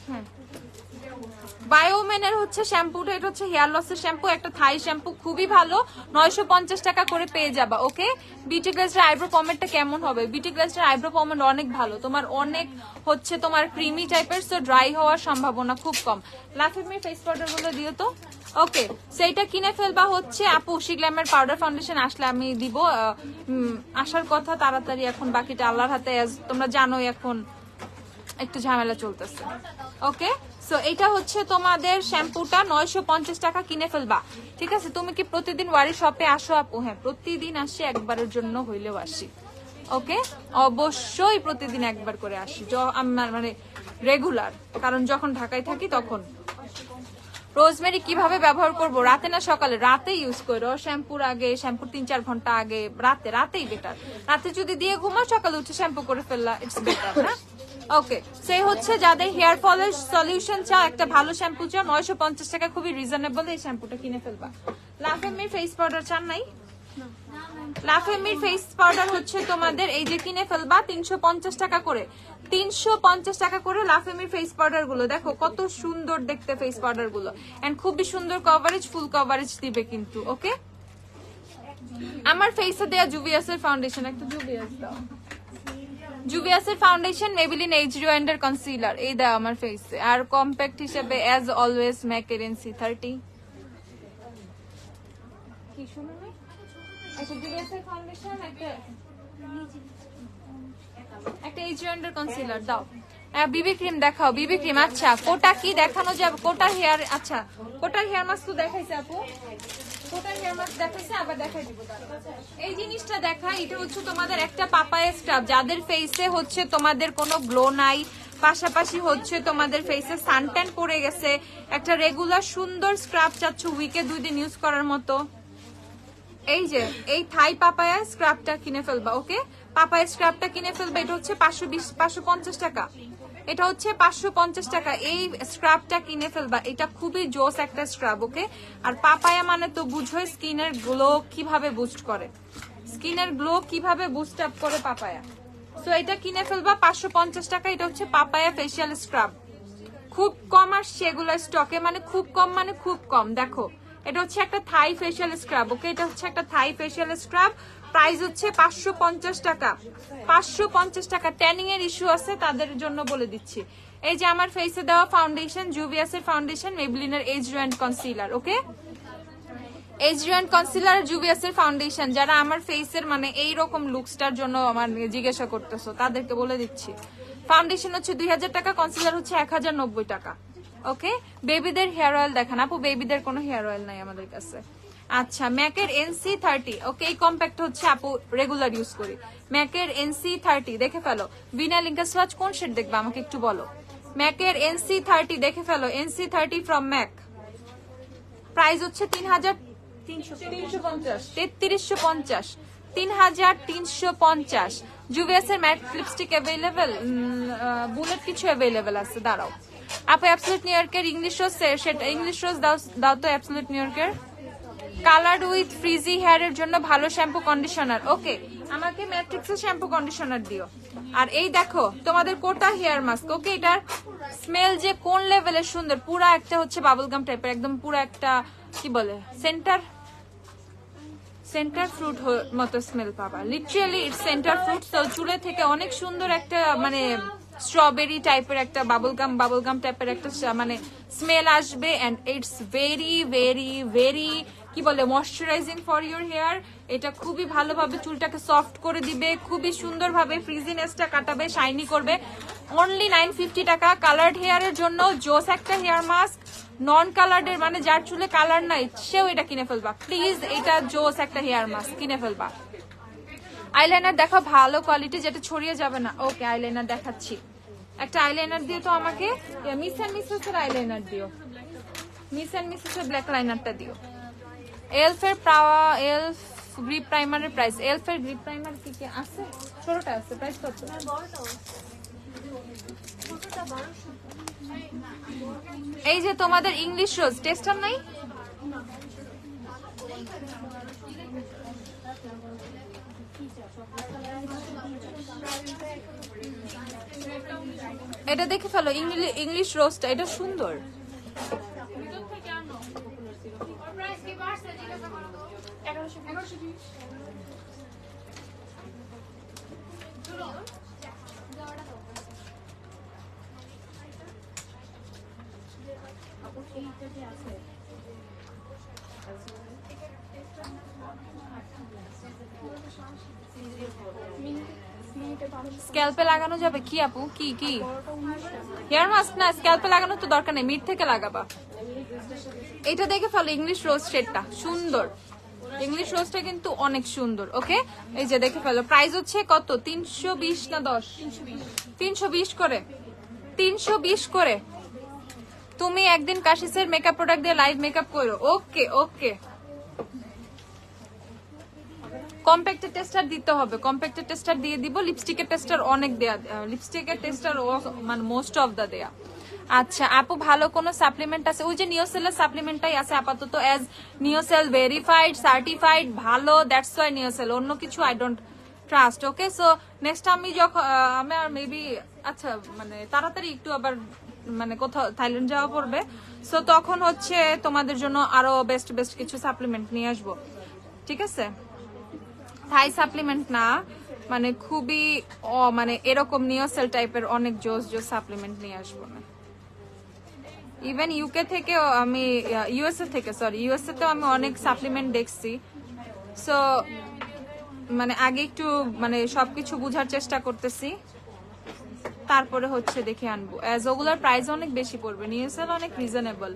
হ্যাঁ, বায়োমেনের হচ্ছে শ্যাম্পুটা, এটা হচ্ছে হেয়ার লসের শ্যাম্পু, একটা থাই শ্যাম্পু, খুবই ভালো, 950 টাকা করে পেয়ে যাবা। ওকে, বিউটি গ্লেজের আইব্রো পমেডটা কেমন হবে? বিউটি গ্লেজের আইব্রো পমেড অনেক ভালো, তোমার অনেক হচ্ছে তোমার ক্রিমি টাইপের, সো ড্রাই হওয়ার সম্ভাবনা খুব কম। লাফিমির ফেস পাউডার গুলো দিও তো। ওকে, সেইটা কিনে ফেলবা হচ্ছে আপু। শিগ্ল্যামের পাউডার ফাউন্ডেশন আসলে আমি দিব, আসার কথা তাড়াতাড়ি, এখন বাকিটা আল্লাহর হাতে। তোমরা জানোই এখন একটু ঝামেলা চলতেছে। ওকে, সো এটা হচ্ছে তোমাদের শ্যাম্পুটা 950 টাকা কিনে ফেলবা, ঠিক আছে। তুমি কি প্রতিদিন ওয়ারি শপে আসো আপু? হ্যাঁ, প্রতিদিন আসি, একবারের জন্য হইলেও আসি। ওকে, অবশ্যই প্রতিদিন একবার করে আসি, আমার মানে রেগুলার, কারণ যখন ঢাকায় থাকি তখন। রোজমেরি কিভাবে ব্যবহার করব? রাতে না সকালে? রাতে ইউজ করো, শ্যাম্পুর আগে, শ্যাম্পুর 3-4 ঘন্টা আগে, রাতেই বেটার। রাতে যদি দিয়ে ঘুমাও, সকালে উঠে শ্যাম্পু করে ফেললা, ইটস বেটার। হ্যাঁ, ওকে, সেই হচ্ছে যাদের হেয়ার ফলের সলিউশন চাও, একটা ভালো শ্যাম্পু চাও, 950 টাকা, খুবই রিজনেবল, এই শ্যাম্পুটা কিনে ফেলবা। লাফেমির ফেস পাউডার চান নাই? লাফেমির ফেস পাউডার হচ্ছে তোমাদের এই যে কিনে ফেলবা 350 টাকা করে। 350 টাকা করে লাফেমির ফেস পাউডার গুলো দেখো কত সুন্দর দেখতে ফেস পাউডার গুলো, এন্ড খুবই সুন্দর কভারেজ, ফুল কভারেজ দিবে কিন্তু। ওকে, আমার ফেসে দেয়া জুভিয়াসের ফাউন্ডেশন, একটা জুভিয়াস দাও, জুভিয়াসের ফাউন্ডেশন, মেবিলিন এইচ রিওয়াইন্ডার কনসিলার, এই দাও আমার ফেসে। আর কম্প্যাক্ট হিসেবে অ্যাজ অলওয়েজ ম্যাকেরেন C30। কি শুনুন, একটা জুভিয়াসের ফাউন্ডেশন, একটা এইচ রিওয়াইন্ডার কনসিলার দাও। বিবি ক্রিম দেখাও, বিবি ক্রিম। আচ্ছা, কোটা কি দেখানো যাবে? কোটা হেয়ার, আচ্ছা কোটার হেয়ার মাস্ক তো দেখাইছে আপু, কোটার হেয়ার মাস্ক দেখাইছে, আবার দেখাই দিব। এই জিনিসটা দেখা, এটা হচ্ছে তোমাদের একটা পাপায়া স্ক্রাব, যাদের ফেসে হচ্ছে তোমাদের কোনো গ্লো নাই, পাশাপাশি হচ্ছে তোমাদের ফেসে সানট্যান পড়ে গেছে, একটা রেগুলার সুন্দর স্ক্রাব চাচ্ছ উইকে 2 দিন ইউজ করার মতো, এই যে এই থাই পাপায়া স্ক্রাবটা কিনে ফেলবা। ওকে, পাপায়া স্ক্রাবটা কিনে ফেলবা। এটা হচ্ছে 550 টাকা, এটা হচ্ছে 550 টাকা। এই স্ক্রাবটা কিনে ফেলবা, এটা খুবই জোস একটা স্ক্রাব। ওকে, আর পাপায়া মানে তো বুঝোই স্কিনের গ্লো কিভাবে বুস্ট করে, স্কিনের গ্লো কিভাবে বুস্ট আপ করে পাপায়া। সো এটা কিনে ফেলবা 550 টাকা। এটা হচ্ছে পাপায়া ফেসিয়াল স্ক্রাব, খুব কম আসছে এগুলো স্টকে, মানে খুব কম, মানে খুব কম। দেখো এটা হচ্ছে একটা থাই ফেসিয়াল স্ক্রাব। ওকে, এটা হচ্ছে একটা থাই ফেসিয়াল স্ক্রাব, প্রাইস হচ্ছে 550 টাকা। 550 টাকা। ট্যানিং এর ইস্যু আছে তাদের জন্য বলে দিচ্ছি। এই যে আমার ফেসে দেওয়া ফাউন্ডেশন, জুভিয়াস এর ফাউন্ডেশন, মেবলিনের এজ রেন্ট কনসিলার। ওকে, এজ রেন্ট কনসিলার, জুভিয়াস এর ফাউন্ডেশন। যারা আমার ফেসের মানে এইরকম লুকসটার জন্য আমার জিজ্ঞাসা করতেছো তাদেরকে বলে দিচ্ছি, ফাউন্ডেশন হচ্ছে 2000 টাকা, কনসিলার হচ্ছে 1090 টাকা। ওকে, বেবিদের হেয়ার অয়েল দেখান আপু, বেবিদের কোনো হেয়ার অয়েল নাই আমাদের কাছে। আচ্ছা, ম্যাকের NC30। ওকে, এই কম্প্যাক্ট হচ্ছে আপু রেগুলার ইউজ করি, ম্যাকের NC30 দেখে ফেলো। বিনা লিঙ্কা সোয়াচ কোন শেড দেখবে আমাকে একটু বলো। ম্যাকের NC30 দেখে ফেলো, NC30 ফ্রম ম্যাক, প্রাইস হচ্ছে 3350, 3350। জুভিয়াসের ম্যাট লিপস্টিক অ্যাভেলেবেল, বুলেট কিছু অ্যাভেলেবেল আছে, দাঁড়াও আপু। অ্যাবসলিউট নিউ ইয়র্কের ইংলিশ রোজ, সেটা ইংলিশ রোজ দাও তো অ্যাবসলিউট নিউ ইয়র্কের। কালার্ড উইথ ফ্রিজি হেয়ার এর জন্য ভালো শ্যাম্পু কন্ডিশনার। ওকে, আমাকে ম্যাট্রিক্সের শ্যাম্পু কন্ডিশনার দিও। আর এই দেখো তোমাদের কোটা হেয়ার মাস্ক। ওকে, এটার স্মেল যে কোন লেভেলের সুন্দর, পুরা একটা হচ্ছে বাবলগাম টাইপের, একদম পুরা একটা কি বলে সেন্টার ফ্রুট মতো স্মেল পাবা, লিটারালি ইটস সেন্টার ফ্রুট। তো চুলে থেকে অনেক সুন্দর একটা মানে স্ট্রবেরি টাইপের একটা বাবলগাম টাইপের একটা মানে স্মেল আসবে, and it's very very very কি বলে ময়শ্চারাইজিং ফর ইউর হেয়ার। এটা খুবই ভালোভাবে চুলটাকে সফট করে দিবে, খুবই সুন্দরভাবে ফ্রিজিনেসটা কাটাবে, শাইনি করবে। অনলি 950 টাকা। কালার্ড হেয়ারের জন্য জোস একটা হেয়ার মাস্ক, নন কালার্ডের মানে যার চুলে কালার নাই সেও এটা কিনে ফেলবা প্লিজ। এটা জোস একটা হেয়ার মাস্ক, কিনে ফেলবা। আইলাইনার দেখো ভালো কোয়ালিটি, যেটা ছড়িয়ে যাবে না। ওকে, আইলাইনার দেখাচ্ছি, একটা আইলাইনার দিও তো আমাকে, মিস এন্ড মিসেস এর আইলাইনার দিও, মিস এন্ড মিসেস এর ব্ল্যাক লাইনারটা দিও। এলফের এলফ গ্রিপ প্রাইমারের প্রাইস, এলফের গ্রিপ প্রাইমার কি কি আছে? ছোটটা আছে, প্রাইস কত? এই যে তোমাদের ইংলিশ রোজ টেস্টার নাই, এটা দেখে ফেলো, ইংলিশ রোজটা, এটা সুন্দর। স্ক্যাল্পে লাগানো যাবে কি আপু? কি কি হেয়ার মাস্ক? না, স্ক্যাল্পে লাগানো তো দরকার নেই, মিড থেকে লাগাবা। এটা দেখে ফেলো, ইংলিশ রোজ শেডটা সুন্দর, ইংলিশ রোজটা কিন্তু অনেক সুন্দর। ওকে, এই যে দেখে ফেলো, প্রাইস হচ্ছে কত? 320 না 10? 320 করে, 320 করে। তুমি একদিন কাশিসের মেকআপ প্রোডাক্ট দিয়ে লাইভ মেকআপ করো। ওকে ওকে, কম্প্যাক্টের টেস্টার দিতে হবে, কম্প্যাক্টের টেস্টার দিয়ে দিব। লিপস্টিকের টেস্টার অনেক দেয়া, লিপস্টিকের টেস্টার মানে মোস্ট অফ দা দেয়া। আচ্ছা আপু, ভালো কোনো সাপ্লিমেন্ট আছে? ওই যে নিওসেলের সাপ্লিমেন্টটাই আছে আপাতত, এজ নিওসেল ভেরিফাইড সার্টিফাইড ভালো, দ্যাটস ওয়াই নিওসেল, অন্য কিছু I don't trust. Okay, so next আমি যখন আমার মেবি আচ্ছা মানে তাড়াতাড়ি একটু আবার মানে কোথাও থাইল্যান্ড যাওয়া পড়বে, সো তখন হচ্ছে তোমাদের জন্য আরো বেস্ট বেস্ট কিছু সাপ্লিমেন্ট নিয়ে আসবো, ঠিক আছে? থাই সাপ্লিমেন্ট না, মানে খুবই মানে এরকম নিওসেল টাইপের অনেক জোস জোস সাপ্লিমেন্ট নিয়ে আসবো না। ইভেন ইউকে থেকে আমি ইউএসএ থেকে সরি ইউএসএ তেও আমি অনেক সাপ্লিমেন্ট দেখছি, সো মানে আগে একটু মানে সবকিছু বুঝার চেষ্টা করতেছি, তারপরে হচ্ছে দেখে আনবো। অ্যাজ ওগুলার প্রাইস অনেক বেশি পড়বে, নিওসেল অনেক রিজনেবল,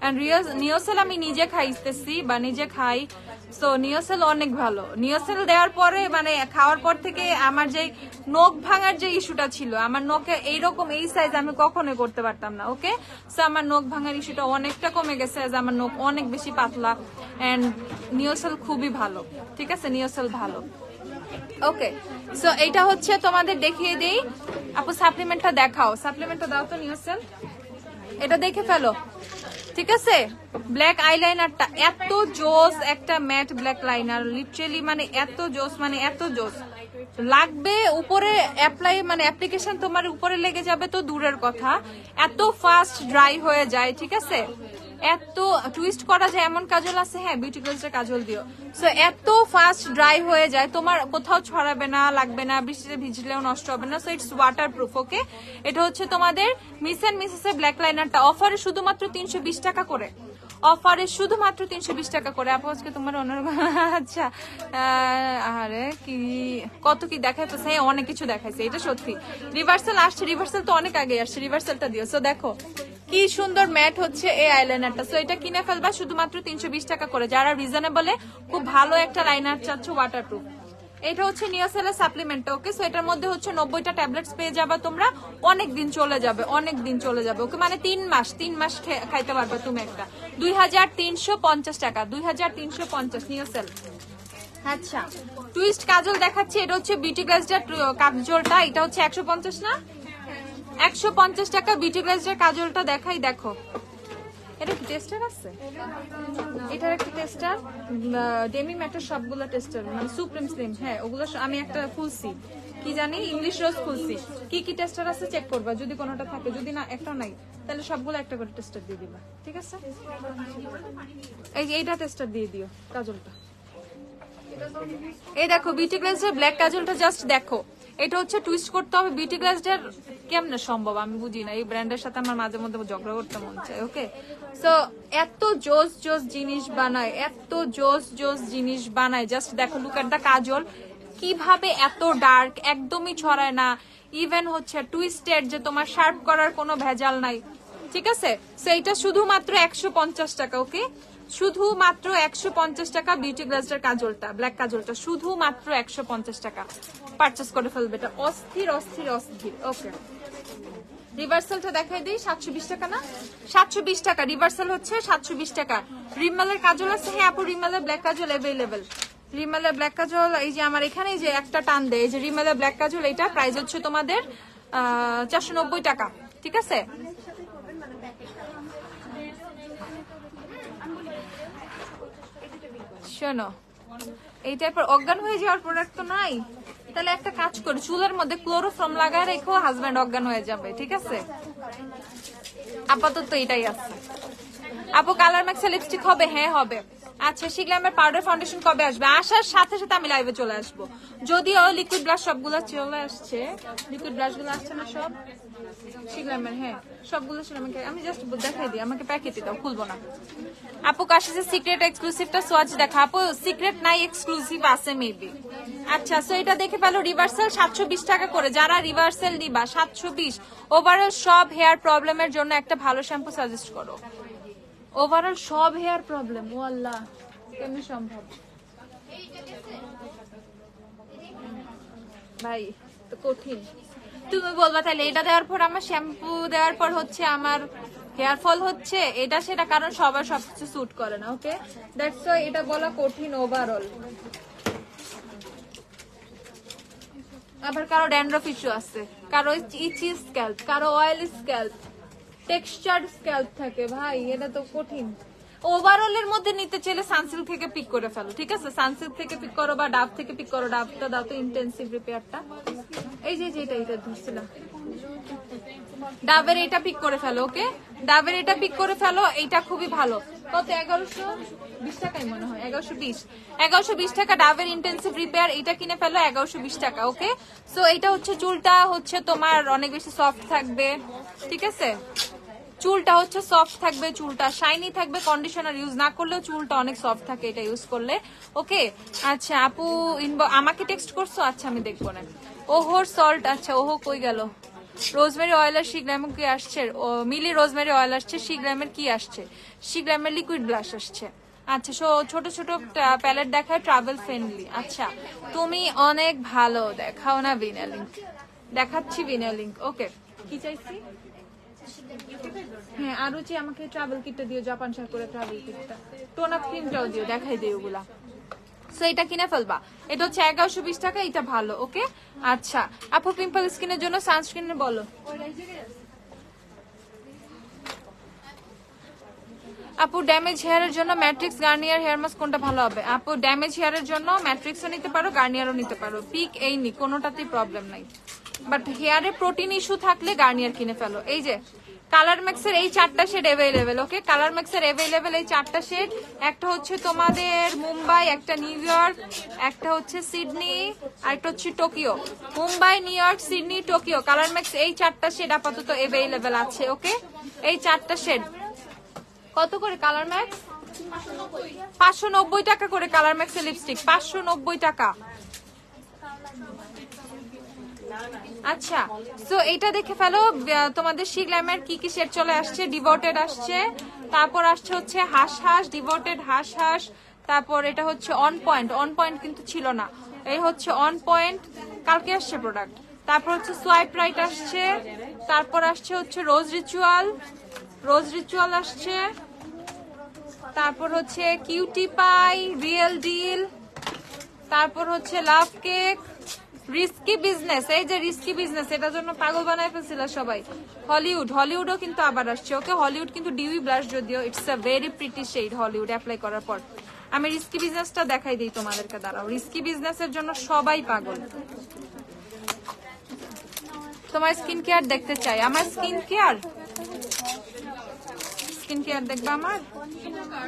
এন্ড নিওসেল আমি নিজে খাইতেছি বা নিজে খাই, সো নিওসেল অনেক ভালো। নিওসেল দেওয়ার পরে মানে খাওয়ার পর থেকে আমার যে নখ ভাঙার যে ইস্যুটা ছিল, আমার নখে এইরকম এই সাইজ আমি কখনোই করতে পারতাম না। ওকে, সো আমার নখ ভাঙার ইস্যুটা অনেকটা কমে গেছে, আমার নখ অনেক বেশি পাতলা। এন্ড নিওসেল খুবই ভালো, ঠিক আছে, নিওসেল ভালো। ওকে, সো এইটা হচ্ছে তোমাদের দেখিয়ে দেই। আপু সাপ্লিমেন্টটা দেখাও, সাপ্লিমেন্টটা দাও তো নিওসেল, এটা দেখে ফেলো, ঠিক আছে। ব্ল্যাক আইলাইনারটা এত জোস, একটা ম্যাট ব্ল্যাক লাইনার, লিটারালি মানে এত জোস, মানে এত জোস লাগবে উপরে অ্যাপ্লাই, মানে অ্যাপ্লিকেশন তোমার উপরে লেগে যাবে তো দূরের কথা, এত ফাস্ট ড্রাই হয়ে যায়, ঠিক আছে। এত টুইস্ট করা যায় এমন কাজল আছে, হ্যাঁ বিউটি গ্লাসের কাজল দিও। সো এত ফাস্ট ড্রাই হয়ে যায়, তোমার কোথাও ছড়াবে না, লাগবে না, বৃষ্টিতে ভিজলেও নষ্ট হবে না। So it's waterproof. Okay, এটা হচ্ছে তোমাদের মিস এন্ড মিসেস এর ব্ল্যাক লাইনারটা, অফারে শুধুমাত্র 320 টাকা করে, অফারে শুধুমাত্র 320 টাকা করে। আপু আজকে তোমার আচ্ছা, আরে কি কত কি দেখাইতো, হ্যাঁ অনেক কিছু দেখাইছে, এটা সত্যি। রিভার্সাল আসছে, রিভার্সাল তো অনেক আগে আসছে, রিভার্সালটা দিও। সো দেখো কি সুন্দর ম্যাট হচ্ছে এই আইলাইনারটা। সো এটা কিনে ফেলবা শুধুমাত্র 320 টাকা করে, যারা রিজনেবলে খুব ভালো একটা লাইনার চাচ্ছ ওয়াটারপ্রুফ। এটা হচ্ছে নিওসেলের সাপ্লিমেন্ট। ওকে, সো এটার মধ্যে হচ্ছে 90টা ট্যাবলেটস পেয়ে যাবা তোমরা, অনেক দিন চলে যাবে, অনেক দিন চলে যাবে। ওকে, মানে 3 মাস খাইতে পারবে তুমি একটা। 2350 টাকা, 2350 নিওসেল। আচ্ছা, টুইস্ট কাজল দেখাচ্ছি, এটা হচ্ছে বিউটি গ্লাসের কাজলটা, এটা হচ্ছে 150 না, 150 টাকা বিউটি গ্লাসের কাজলটা দেখাই। দেখো এটা কি টেস্টার আছে, এটার একটা টেস্টার, ডেমি ম্যাটার সবগুলো টেস্টার, মানে সুপ্রিম স্লিম, হ্যাঁ ওগুলো আমি একটা খুলছি, কি জানি ইংলিশ রোজ খুলছি, কি কি টেস্টার আছে চেক করবা, যদি কোনোটা থাকে, যদি না একটা নাই তাহলে সবগুলো একটা করে টেস্টার দিয়ে দিবা, ঠিক আছে। এই যে এইটা টেস্টার দিয়ে দিও কাজলটা। এই দেখো বিউটি গ্লাসের ব্ল্যাক কাজলটা, জাস্ট দেখো, এটা হচ্ছে টুইস্ট করতে হবে। বিউটি গ্লাসের কেমনে সম্ভব আমি বুঝি না, এই ব্র্যান্ডের সাথে আমার মাঝে মধ্যে ঝগড়া করতে মন চায়। ওকে, সো এত জোস জোস জিনিস বানায়, এত জোস জোস জিনিস বানায়, জাস্ট দেখো লুক এট দ্য কাজল, কিভাবে এত ডার্ক, একদমই ছড়ায় না, ইভেন হচ্ছে টুইস্টেড, যে তোমার শার্প করার কোনো ভেজাল নাই, ঠিক আছে। সো এটা শুধুমাত্র 150 টাকা। ওকে, শুধুমাত্র 150 টাকা বিউটি গ্লাসের কাজলটা, ব্ল্যাক কাজলটা শুধুমাত্র 150 টাকা পারচেস করে ফেলবে, এটা অস্থির অস্থির অস্থির। ওকে, রিভার্সালটা দেখাই দিই, 720 টাকা না, 720 টাকা রিভার্সাল হচ্ছে 720 টাকা। রিমেলের কাজল আছে, হ্যাঁ আপু রিমেলের ব্ল্যাক কাজল অ্যাভেলেবেল, রিমেলের ব্ল্যাক কাজল এই যে আমার এখানে যে একটা টান দেয়, এই যে রিমেলের ব্ল্যাক কাজল, এটা প্রাইস হচ্ছে তোমাদের 490 টাকা, ঠিক আছে। শোনো, এই টাইপের অজ্ঞান হয়ে যাওয়ার প্রোডাক্ট তো নাই, তাহলে একটা কাজ করো, চুলের মধ্যে ক্লোরোফর্ম লাগায় রেখো, হাজবেন্ড অজ্ঞান হয়ে যাবে, ঠিক আছে। আপাতত এটাই আছে। আপু কালার ম্যাক্স লিপস্টিক হবে, হ্যাঁ হবে। আচ্ছা, শিগ্লামের পাউডার ফাউন্ডেশন কবে আসবে? আসার সাথে সাথে আমি লাইভে চলে আসবো, যদিও লিকুইড ব্লাশ সবগুলো চলে আসছে, লিকুইড ব্লাশ গুলো আসছে না সব শিগ্লামের, হ্যাঁ সবগুলো আমি জাস্ট দেখাই দিই, আমাকে প্যাকেটে দাও, খুলবো না। আপু কাশিসে সিক্রেট এক্সক্লুসিভটা সোয়াচ দেখা। আপু সিক্রেট নাই, এক্সক্লুসিভ আছে মেবি। আচ্ছা, সো এটা দেখে পেলো, রিভার্সাল 720 টাকা করে, যারা রিভার্সাল নিবা 720। ওভারঅল সব হেয়ার প্রবলেমের জন্য একটা ভালো শ্যাম্পু সাজেস্ট করো। ওভারঅল সব হেয়ার প্রবলেম, ও আল্লাহ কেমনে সম্ভব ভাই, তো কঠিন। তুমি বলবা তাহলে এটা দেওয়ার পর, আমার শ্যাম্পু দেওয়ার পর হচ্ছে আমার হেয়ার ফল হচ্ছে, এটা সেটা, কারণ সবার সবকিছু স্যুট করে না। ওকে, দ্যাটস ওয়াই এটা বলা কঠিন ওভারঅল। আবার কারো ড্যান্ড্রফ ইস্যু আছে, কারো ইচি স্ক্যাল্প, কারো অয়েলি স্ক্যাল্প, টেক্সচার্ড স্ক্যাল্প থাকে, ভাই এটা তো কঠিন। ওভারঅল এর মধ্যে নিতে চাইলে সানসিল্ক থেকে পিক করে ফেলো, ঠিক আছে, সানসিল্ক থেকে পিক করো বা ডাভ থেকে পিক করো, ডাভটা দাও তো ইন্টেন্সিভ রিপেয়ারটা, এই যে এটা ধরছিলাম, ডাবের এটা পিক করে ফেলো। ওকে, ডাবের এটা পিক করে ফেলো, এইটা খুবই ভালো। কত? 1120 টাকাই মনে হয়, 1120 টাকা ডাবের ইন্টেন্সিভ রিপেয়ার, এটা কিনে ফেলো 1120 টাকা। ওকে, সো এটা হচ্ছে চুলটা হচ্ছে তোমার অনেক বেশি সফট থাকবে, ঠিক আছে, চুলটা হচ্ছে সফট থাকবে, চুলটা শাইনি থাকবে, কন্ডিশনার ইউজ না করলেও চুলটা অনেক সফট থাকে এটা ইউজ করলে। ওকে, আচ্ছা আপু আমাকে টেক্সট করছো, আচ্ছা আমি দেখবো না। ওহোর সল্ট, আচ্ছা ওহো কই গেল? রোজমেরি অয়েল আর শিগ্রামের কি আসছে? মিলি রোজমেরি অয়েল আসছে, শিগ্রামের কি আসছে? শিগ্রামের লিকুইড ব্লাশ আসছে। আচ্ছা, ছোট ছোট প্যালেট দেখায় ট্রাভেল ফ্রেন্ডলি। আচ্ছা, তুমি অনেক ভালো দেখাও না ভিনা লিঙ্ক। দেখাচ্ছি ভিনা লিঙ্ক। ওকে, কি চাইছি? হ্যাঁ, আর হচ্ছে আমাকে ট্রাভেল কিটটা দিও, জাপান সাকুরা ট্রাভেল কিটটা, টোন আপ ক্রিমটাও দিও, দেখাই দিও ওগুলা। সো এটা কিনে ফেলবা, এটা হচ্ছে 1120 টাকা, এটা ভালো। ওকে, আচ্ছা আপু পিম্পল স্কিনের জন্য সানস্ক্রিন বলো। আপু ড্যামেজ হেয়ারের জন্য ম্যাট্রিক্স গার্নিয়ার হেয়ার মাস্ক কোনটা ভালো হবে? আপু ড্যামেজ হেয়ারের জন্য ম্যাট্রিক্সও নিতে পারো, গার্নিয়ারও নিতে পারো, পিক এই নি, কোনোটাতেই প্রবলেম নাই। বাট হেয়ারে প্রোটিন ইস্যু থাকলে গার্নিয়ার কিনে ফেলো। এই যে কালার ম্যাক্সের এই 4টা শেড অ্যাভেলেবেল। ওকে, কালার ম্যাক্সের অ্যাভেলেবেল এই 4টা শেড। একটা হচ্ছে তোমাদের মুম্বাই, একটা নিউ ইয়র্ক, একটা হচ্ছে সিডনি, আর একটা হচ্ছে Tokyo. Mumbai, new York, Sydney, Tokyo, colour max এই 4টা শেড আপাতত অ্যাভেলেবেল আছে। ওকে, এই 4টা শেড কত করে কালার ম্যাক্স? 590 টাকা করে কালার ম্যাক্সের লিপস্টিক, 590 টাকা। আচ্ছা, সো এটা দেখে ফেলো তোমাদের শি গ্ল্যামের কি কি শেড চলে আসছে। ডিভোটেড আসছে, তারপর আসছে হচ্ছে হাস হাস, ডিভোটেড হাস হাস, তারপর এটা হচ্ছে অন পয়েন্ট, অন পয়েন্ট কিন্তু ছিল না, এই হচ্ছে অন পয়েন্ট, কালকে আসছে প্রোডাক্ট। তারপর হচ্ছে সোয়াইপ রাইট আসছে, তারপর আসছে হচ্ছে রোজ রিচুয়াল, রোজ রিচুয়াল আসছে, তারপর হচ্ছে কিউটি পাই, রিয়েল ডিল, তারপর হচ্ছে লাভ কেক, রিস্কি বিজনেস। এই যে রিস্কি বিজনেস, এটার জন্য পাগল বানায় ফেলছিল সবাই। হলিউড, হলিউডও কিন্তু আবার আসছে। ওকে, হলিউড কিন্তু ডিউই ব্লাশ, যদিও it's a very pretty shade Hollywood apply করার পর। আমি রিস্কি বিজনেসটা দেখাই দিই তোমাদেরকে, দাঁড়াও। রিস্কি বিজনেসের জন্য সবাই পাগল। তোমার স্কিন কেয়ার দেখতে চাই, আমার স্কিন কেয়ার, স্কিন কেয়ার দেখবা আমার?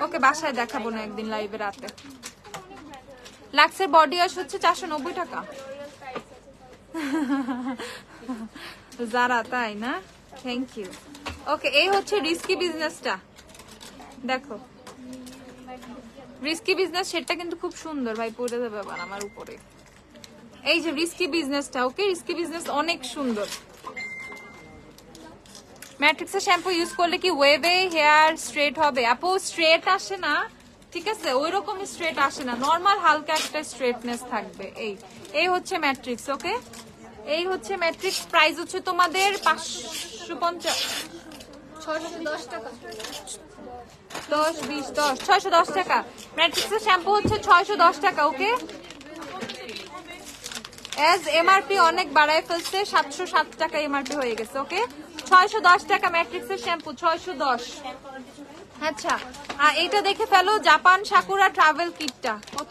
ওকে, বাসায় দেখাবো না একদিন লাইভে রাতে। লাক্সের বডি ওয়াশ হচ্ছে 490 টাকা। যারা, তাই না? Thank you. ওকে, এই হচ্ছে রিস্কি বিজনেসটা, দেখো রিস্কি বিজনেস, সেটা কিন্তু খুব সুন্দর ভাই, পরে যাবে আবার আমার উপরে। এই যে রিস্কি বিজনেসটা, ওকে, রিস্কি বিজনেস অনেক সুন্দর। ম্যাট্রিক্সের শ্যাম্পু ইউজ করলে কি ওয়েভে হেয়ার স্ট্রেট হবে? আপু স্ট্রেট আসে না, ঠিক আছে, ওই রকম স্ট্রেট আসে না, নর্মাল হালকা একটা স্ট্রেটনেস থাকবে। এই হচ্ছে ম্যাট্রিক্স। ওকে, এই হচ্ছে ম্যাট্রিক্স। প্রাইস হচ্ছে তোমাদের 550, 610 টাকা, 10 20 10 610 টাকা। ম্যাট্রিক্সের শ্যাম্পু হচ্ছে 610 টাকা। ওকে, এজ এমআরপি অনেক বাড়ায় ফেলছে, 707 টাকা এমআরপি হয়ে গেছে। ওকে, 610 টাকা ম্যাট্রিক্সের শ্যাম্পু, 610। আচ্ছা, আর এটা দেখে ফেলো জাপান সাকুরা ট্রাভেল কিটটা কত,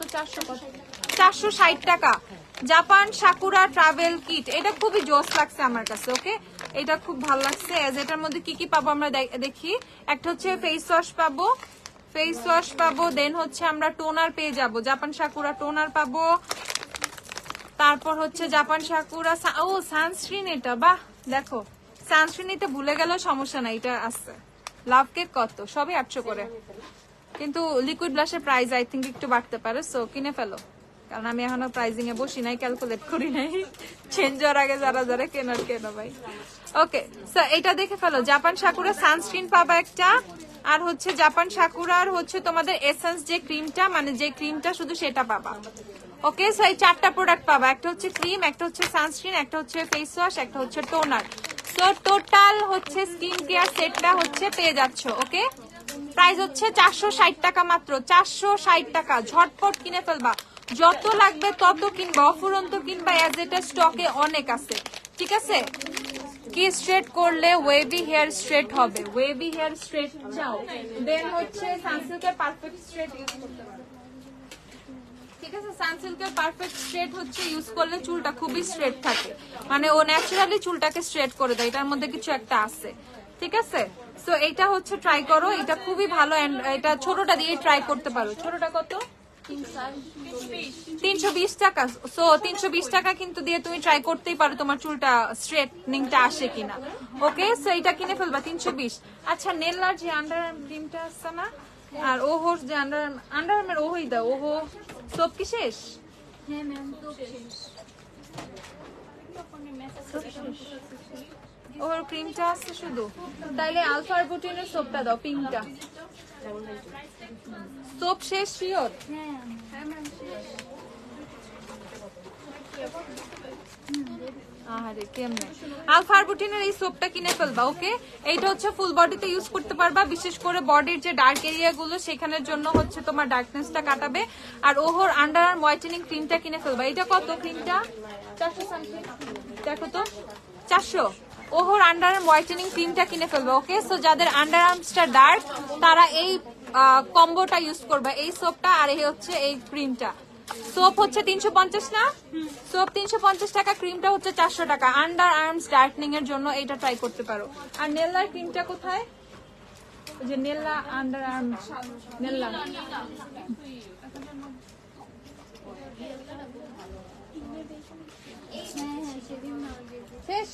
460 টাকা। জাপান সাকুরা ট্রাভেল কিট, এটা খুবই জোস লাগছে আমার কাছে। ওকে, এটা খুব ভালো লাগছে। এজ এটার মধ্যে কি কি পাবো আমরা দেখি। একটা হচ্ছে ফেস ওয়াশ পাবো, ফেস ওয়াশ পাবো, দেন হচ্ছে আমরা টোনার পেয়ে যাবো, জাপান সাকুরা টোনার পাবো, তারপর হচ্ছে জাপান সাকুরা, ও সানস্ক্রিন, এটা বাহ, দেখো সানস্ক্রিন এটা ভুলে গেলেও সমস্যা নাই, এটা আছে। লাভ কেক কত, সবই 800 করে, কিন্তু লিকুইড ব্লাশের প্রাইস আই থিঙ্ক একটু বাড়তে পারে, সো কিনে ফেলো। কারণ আমি এখনো প্রাইজিং এ বসি নাই, ক্যালকুলেট করি নাই, চেঞ্জ হওয়ার আগে যারা যারা কেনার কেনো ভাই। ওকে, সো এটা দেখে ফেলো, জাপান সাকুরা সানস্ক্রিন পাবা একটা, আর হচ্ছে জাপান সাকুরার হচ্ছে তোমাদের এসেন্স যে ক্রিমটা, মানে যে ক্রিমটা শুধু সেটা পাবা। ওকে, সো এই 4টা প্রোডাক্ট পাবা, একটা হচ্ছে ক্রিম, একটা হচ্ছে সানস্ক্রিন, একটা হচ্ছে ফেস ওয়াশ, একটা হচ্ছে টোনার। সো টোটাল হচ্ছে স্কিন কেয়ার সেটটা হচ্ছে পেয়ে যাচ্ছ। ওকে, প্রাইস হচ্ছে 460 টাকা মাত্র, 460 টাকা। ঝটপট কিনে ফেলবা, যত লাগবে তত কিনবা, অফুরন্ত কিনবা, এজ এটা স্টকে অনেক আছে। ঠিক আছে, কি স্ট্রেট করলে ওয়েভি হেয়ার স্ট্রেট হবে, ওয়েভি হেয়ার স্ট্রেট চাও, দেন হচ্ছে সানসিল্কের পারফেক্ট স্ট্রেট ইউজ করতে পারো। ঠিক আছে, সানসিল্কের পারফেক্ট স্ট্রেট হচ্ছে ইউজ করলে চুলটা খুবই স্ট্রেট থাকে, মানে ও ন্যাচারালি চুলটাকে স্ট্রেট করে দেয়, এটার মধ্যে কিছু একটা আছে। ঠিক আছে, সো এটা হচ্ছে ট্রাই করো, এটা খুবই ভালো। এন্ড এটা ছোটটা দিয়ে ট্রাই করতে পারো। ছোটটা কত? 320 টাকা। সো 320 টাকা কিন্তু দিয়ে তুমি ট্রাই করতেই পারো তোমার চুলটা স্ট্রেটনিংটা আসে কিনা। ওকে, সো এটা কিনে ফেলবা 320। আচ্ছা, নেলার যে আন্ডার ক্রিমটা আছে না, আর ওহোর যে আন্ডার ওহোই দাও, ওহো সব কি শেষ? হ্যাঁ ম্যাম, তো শেষ। ওর ক্রিমটা আছে শুধু, তাইলে আলফা বুটিনের সোপটা দাও, পিঙ্কটা। সোপ শেষ শিওর? হ্যাঁ ম্যাম শেষ। আরে কেমনে আলফা আরবুটিনের এই সোপটা কিনে ফেলবা, ওকে? এইটা হচ্ছে ফুল বডিতে ইউজ করতে পারবা, বিশেষ করে বডির যে ডার্ক এরিয়া গুলো সেখানের জন্য হচ্ছে তোমার ডার্কনেসটা কাটাবে। আর ওহর আন্ডার আর্ম হোয়াইটেনিং ক্রিমটা কিনে ফেলবা। এটা কত ক্রিমটা? 400 সামথিং, দেখো তো 400। ওহর আন্ডার আর্ম হোয়াইটেনিং ক্রিমটা কিনে ফেলবা, ওকে? সো যাদের আন্ডার আর্মসটা ডার্ক তারা এই কম্বোটা ইউজ করবা, এই সোপটা আর এই হচ্ছে এই ক্রিমটা। সোপ হচ্ছে 350 না? সোপ 350 টাকা, ক্রিমটা হচ্ছে 400 টাকা। আন্ডার আর্মস ডার্কনিং এর জন্য এটা ট্রাই করতে পারো। আর নেল্লার ক্রিমটা কোথায়? ওই যে নেল্লা আন্ডার আর্ম নেল্লা। হ্যাঁ সেদিন না শেষ?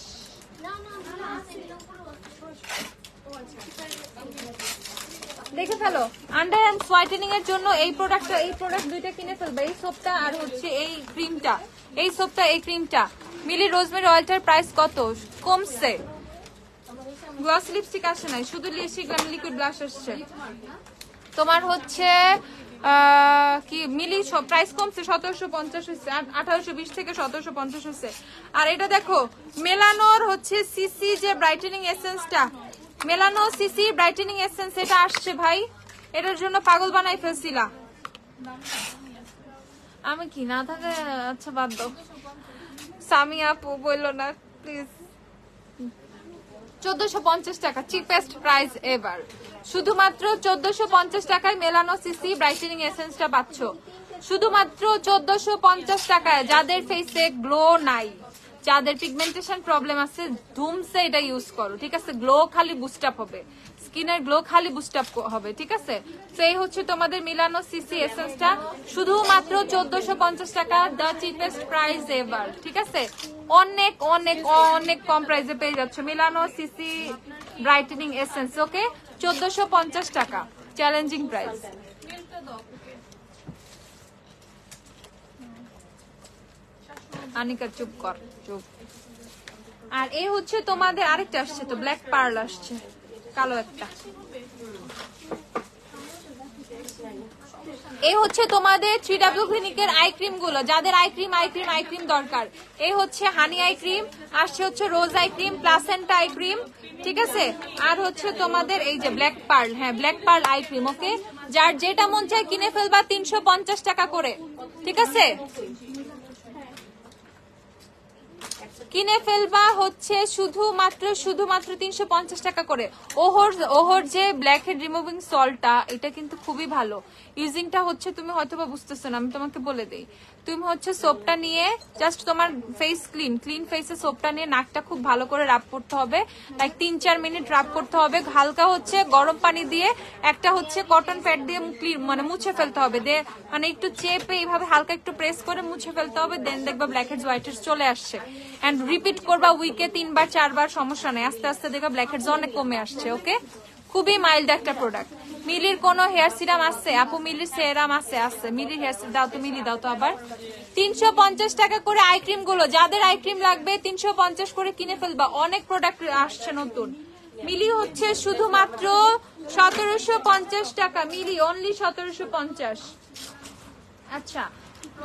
দেখে ফেলো, আন্ডার আর্মস হোয়াইটেনিং এর জন্য এই প্রোডাক্ট দুইটা কিনে ফেলবে, এই সোপটা আর হচ্ছে এই ক্রিমটা। এই সোপটা এই ক্রিমটা। মিলি রোজমেরি অয়েলটার প্রাইস কত কমছে? গ্লস লিপস্টিক আসে নাই, শুধু লিকুইড ব্লাশ আসছে। তোমার হচ্ছে কি মিলি প্রাইস কমছে, 1750 হচ্ছে, 1820 থেকে 1750 হচ্ছে। আর এটা দেখো মেলানোর হচ্ছে সিসি যে ব্রাইটেনিং এসেন্সটা, মেলানো সিসি ব্রাইটেনিং এসেন্স, এটা আসছে ভাই। এটার জন্য পাগল বানাই ফেলছিলা। আমি কি না থাকে? আচ্ছা বাদ দাও, সামি আপু বললো না প্লিজ। 1450 টাকা চিপেস্ট প্রাইস এবার। শুধুমাত্র 1450 টাকায় মেলানো সিসি ব্রাইটেনিং এসেন্সটা পাচ্ছ, শুধুমাত্র 1450 টাকায়। যাদের ফেসে গ্লো নাই, যাদের পিগমেন্টেশন প্রবলেম আছে, ধুমসে এটা ইউজ করো, ঠিক আছে? গ্লো খালি বুস্ট আপ হবে, স্কিনের গ্লো খালি বুস্ট আপ হবে, ঠিক আছে? তো এই হচ্ছে তোমাদের মিলানো সিসি এসেন্সটা, শুধুমাত্র 1450 টাকা, দ্য চিপেস্ট প্রাইস এভার, ঠিক আছে? অনেক অনেক অনেক কম প্রাইসে পেয়ে যাচ্ছ মিলানো সিসি ব্রাইটেনিং এসেন্স, ওকে? 1450 টাকা, চ্যালেঞ্জিং প্রাইস। আনিকা চুপ কর, চুপ। আর এই হচ্ছে তোমাদের আরেকটা আসছে তো, ব্ল্যাক পার্ল আসছে, কালো একটা। এই হচ্ছে তোমাদের 3W ক্লিনিকের আই ক্রিম গুলো, যাদের আই ক্রিম দরকার। এই হচ্ছে হানি আই ক্রিম, আসছে হচ্ছে rose eye cream, placenta eye cream, ঠিক আছে? আর হচ্ছে তোমাদের এই যে ব্ল্যাক পার্ল, হ্যাঁ black pearl eye cream, okay? যার যেটা মন চায় কিনে ফেলবা 350 টাকা করে, ঠিক আছে? কিনে ফেলবা হচ্ছে শুধুমাত্র 350 টাকা করে। ওহর যে ব্ল্যাক হেড রিমুভিং সল্টটা, এটা কিন্তু খুবই ভালো। ইউজিংটা হচ্ছে তুমি হয়তো বা বুঝতেছো না, আমি তোমাকে বলে দেই। তুমি হচ্ছে সোপটা নিয়ে জাস্ট তোমার ফেস ক্লিন ফেসে সোপটা নিয়ে নাকটা খুব ভালো করে রাব করতে হবে, লাইক 3-4 মিনিট রাব করতে হবে। হালকা হচ্ছে গরম পানি দিয়ে একটা হচ্ছে কটন প্যাড দিয়ে মানে মুছে ফেলতে হবে, মানে একটু চেপে এইভাবে হালকা একটু প্রেস করে মুছে ফেলতে হবে। দেন দেখবা ব্ল্যাক হেডস হোয়াইট হেডস চলে আসছে। এন্ড রিপিট করবা উইকে 3-4 সমস্যা নেই, আস্তে আস্তে দেখবা ব্ল্যাক হেডস অনেক কমে আসছে, ওকে? খুবই মাইল্ড একটা প্রোডাক্ট। মিলির কোনো হেয়ার সিরাম আছে আপু? মিলির সেরাম আছে? মিলির হেয়ার সিরাম দাও তো, মিলি দাও তো। আবার 350 টাকা করে আই ক্রিম গুলো, যাদের আই ক্রিম লাগবে 350 করে কিনে ফেলবা। অনেক প্রোডাক্ট আসছে নতুন। মিলি হচ্ছে শুধুমাত্র 1750 টাকা, মিলি অনলি 1750। আচ্ছা,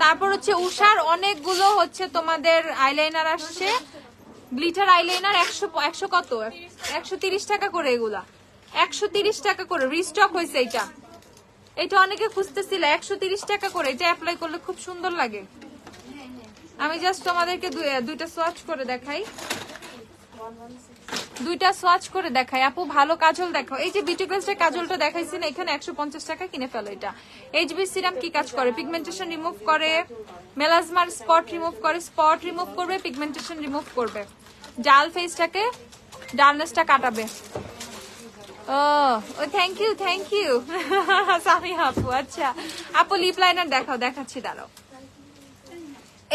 তারপর হচ্ছে উষার অনেকগুলো হচ্ছে তোমাদের আইলাইনার আসছে, গ্লিটার আইলাইনার 100 কত 130 টাকা করে, এগুলা 130 টাকা করে রিস্টক হয়েছে। এটা অনেকে খুঁজতেছিল, 130 টাকা করে। এটা অ্যাপ্লাই করলে খুব সুন্দর লাগে। আমি জাস্ট তোমাদেরকে দুইটা সোয়াচ করে দেখাই, আপু ভালো কাজল দেখো। এই যে বিউটি গ্লাসের কাজলটা দেখাইছি না, এখানে 150 টাকা, কিনে ফেলো এটা। এইচবি সিরাম কি কাজ করে? পিগমেন্টেশন রিমুভ করে, মেলাজমার স্পট রিমুভ করবে, পিগমেন্টেশন রিমুভ করবে, ডাল ফেসটাকে ডালনেসটা কাটাবে। ও থ্যাংক ইউ সামি আপু। আচ্ছা আপু লিপ লাইনার দেখাচ্ছি, দাঁড়াও।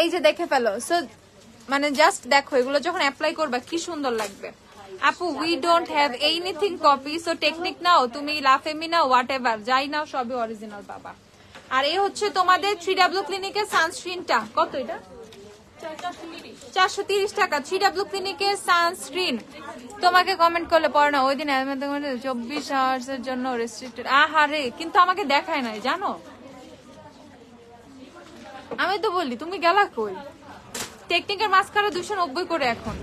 এই যে দেখে ফেলো। সো মানে জাস্ট দেখো, এগুলো যখন অ্যাপ্লাই করবা কি সুন্দর লাগবে। আপু we don't have anything copy, so technic নাও তুমি, লাফেমি নাও, হোয়াট এভার যাই নাও, সবই অরিজিনাল পাবা। আর এই হচ্ছে তোমাদের 3W ক্লিনিকের সানস্ক্রিনটা, কত এটা? 430 টাকা। 3W ক্লিনিকের সানস্ক্রিন তোমাকে কমেন্ট করলে পড়ে না, ওই দিন 24 আওয়ার্সের জন্য রেস্ট্রিক্টেড। আহারে, কিন্তু আমাকে দেখায় নাই জানো, আমি তো বললি তুমি গেলা কই। টেকনিকের মাস্কারা 290 করে এখন।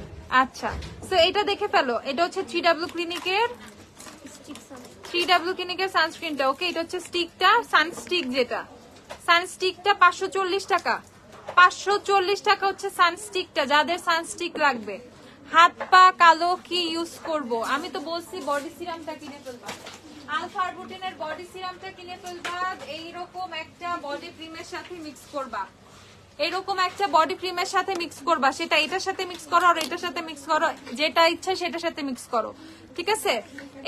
আচ্ছা, তো এটা দেখে ফেলো, এটা হচ্ছে 3W ক্লিনিকের সানস্ক্রিনটা। ওকে, এটা হচ্ছে স্টিকটা, সানস্টিক যেটা, সানস্টিকটা 540 টাকা। 540 টাকা হচ্ছে সানস্টিকটা। যাদের সানস্টিক লাগবে, হাত পা কালো কি ইউজ করব, আমি তো বলছি বডি সিরামটা কিনে ফেলবা, আলফা আরবুটিনের বডি সিরামটা কিনে ফেলবা। এইরকম একটা বডি ক্রিমের সাথে মিক্স করবা, এরকম একটা বডি ক্রিমের সাথে মিক্স করবা, সেটা এটার সাথে মিক্স করো আর এটার সাথে মিক্স করো, যেটা ইচ্ছা সেটার সাথে মিক্স করো, ঠিক আছে।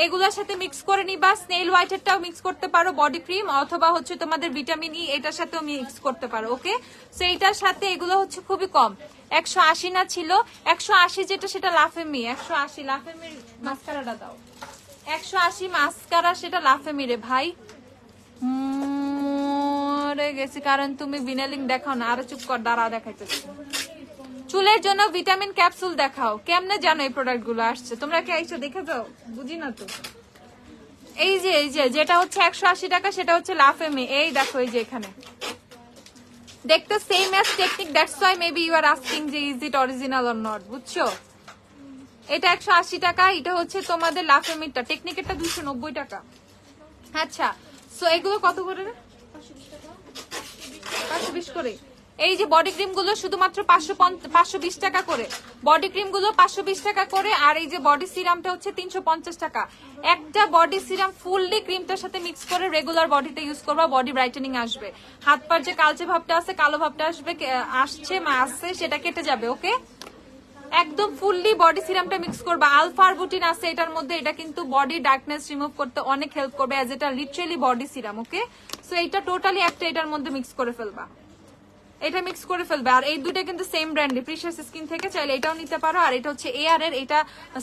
এগুলোর সাথে মিক্স করে নিবা। স্নেল হোয়াইটেরটাও মিক্স করতে পারো বডি ক্রিম, অথবা হচ্ছে তোমাদের ভিটামিন ই এটার সাথেও মিক্স করতে পারো। ওকে, সো এটার সাথে এগুলো হচ্ছে খুবই কম, 180 না ছিল, 180 যেটা সেটা লাফেমি, 180 লাফেমির মাস্কারাটা দাও, 180 মাস্কারা সেটা লাফেমি রে ভাই। মরে গেছি, কারণ তুমি ভিনালিং দেখাও না। আরো চুপ কর, দাঁড়া দেখাইতেছি। চুলের জন্য ভিটামিন ক্যাপসুল দেখাও। কেমনে জানো এই প্রোডাক্ট গুলো আসছে? তোমরা কি আইসো দেখে যাও, বুঝি না তো। এই যে যেটা হচ্ছে 180 টাকা, সেটা হচ্ছে লাফেমি। এই দেখো, এই যে এখানে দেখতে same as technic, that's why maybe you are asking যে is it original or not, বুঝছো। এটা 180 টাকা, এটা হচ্ছে তোমাদের লাফেমিটা। টেকনিকেরটা 290 টাকা। আচ্ছা, সো এগুলো কত করে? 520 করে। এই যে বডি ক্রিম গুলো শুধুমাত্র 520 টাকা করে, বডি ক্রিম গুলো 520 টাকা করে। আর এই যে বডি সিরামটা হচ্ছে 350 টাকা। একটা বডি সিরাম ফুললি ক্রিমটার সাথে মিক্স করে রেগুলার বডিতে ইউজ করবা, বডি ব্রাইটেনিং আসবে। হাত পার যে কালচে ভাবটা আছে, কালো ভাবটা আসছে, সেটা কেটে যাবে। ওকে, একদম ফুললি বডি সিরামটা মিক্স করবা। আলফা আরবুটিন আছে এটার মধ্যে, এটা কিন্তু বডি ডার্কনেস রিমুভ করতে অনেক হেল্প করবে, এজ এটা লিটারালি বডি সিরাম। ওকে, সো এটা টোটালি একটা এটার মধ্যে মিক্স করে ফেলবা, এটা মিক্স করে ফেলবে। আর এই দুটো কিন্তু সেম ব্র্যান্ডে, প্রিশিয়াস স্কিন থেকে, চাইলে এটাও নিতে পারো। আর এটা হচ্ছে এয়ার এর, এটা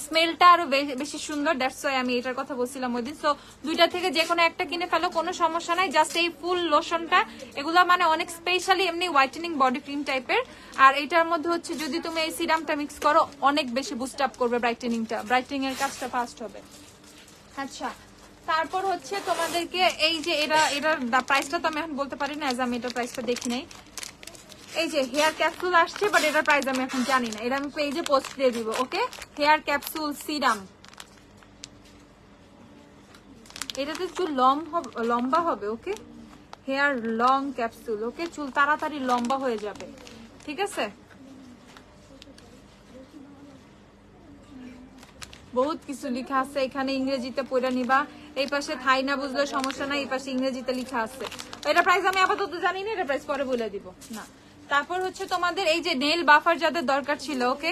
স্মেলটা আরো বেশি সুন্দর, দ্যাটস ওয়াই আমি এটার কথা বলছিলাম ওই দিন। সো দুইটা থেকে যে কোনো একটা কিনে ফেলো, কোনো সমস্যা নাই। জাস্ট এই ফুল লোশনটা, এগুলো মানে অনেক স্পেশালি এমনি হোয়াইটেনিং বডি ক্রিম টাইপের। আর এটার মধ্যে হচ্ছে যদি তুমি এই সিরামটা মিক্স করো, অনেক বেশি বুস্ট আপ করবে ব্রাইটেনিংটা, ব্রাইটেনিং এর কাজটা ফাস্ট হবে। আচ্ছা, তারপর হচ্ছে তোমাদেরকে এই যে এটার প্রাইসটা তো আমি এখন বলতে পারি না, এজ আমি এটার প্রাইসটা দেখি নাই। এই যে হেয়ার ক্যাপসুল আসছে, বাট এটার প্রাইস আমি এখন জানি না, এটা আমি পেজে পোস্ট দিয়ে দিব। ওকে, হেয়ার ক্যাপসুল সিরাম, এটাতে চুল লম্বা হবে। ওকে, হেয়ার লং ক্যাপসুল। ওকে, চুল তাড়াতাড়ি লম্বা হয়ে যাবে, ঠিক আছে। বহুত কিছু লেখা আছে এখানে, ইংরেজিতে পড়ে নিবা। এই পাশে থাই না বুঝলে সমস্যা নাই, এই পাশে ইংরেজিতে লেখা আছে। এটা প্রাইস আমি আপাতত জানি না, এটা প্রাইস পরে বলে দিব না। তারপর হচ্ছে তোমাদের এই যে নেল বাফার যাদের দরকার ছিল, ওকে,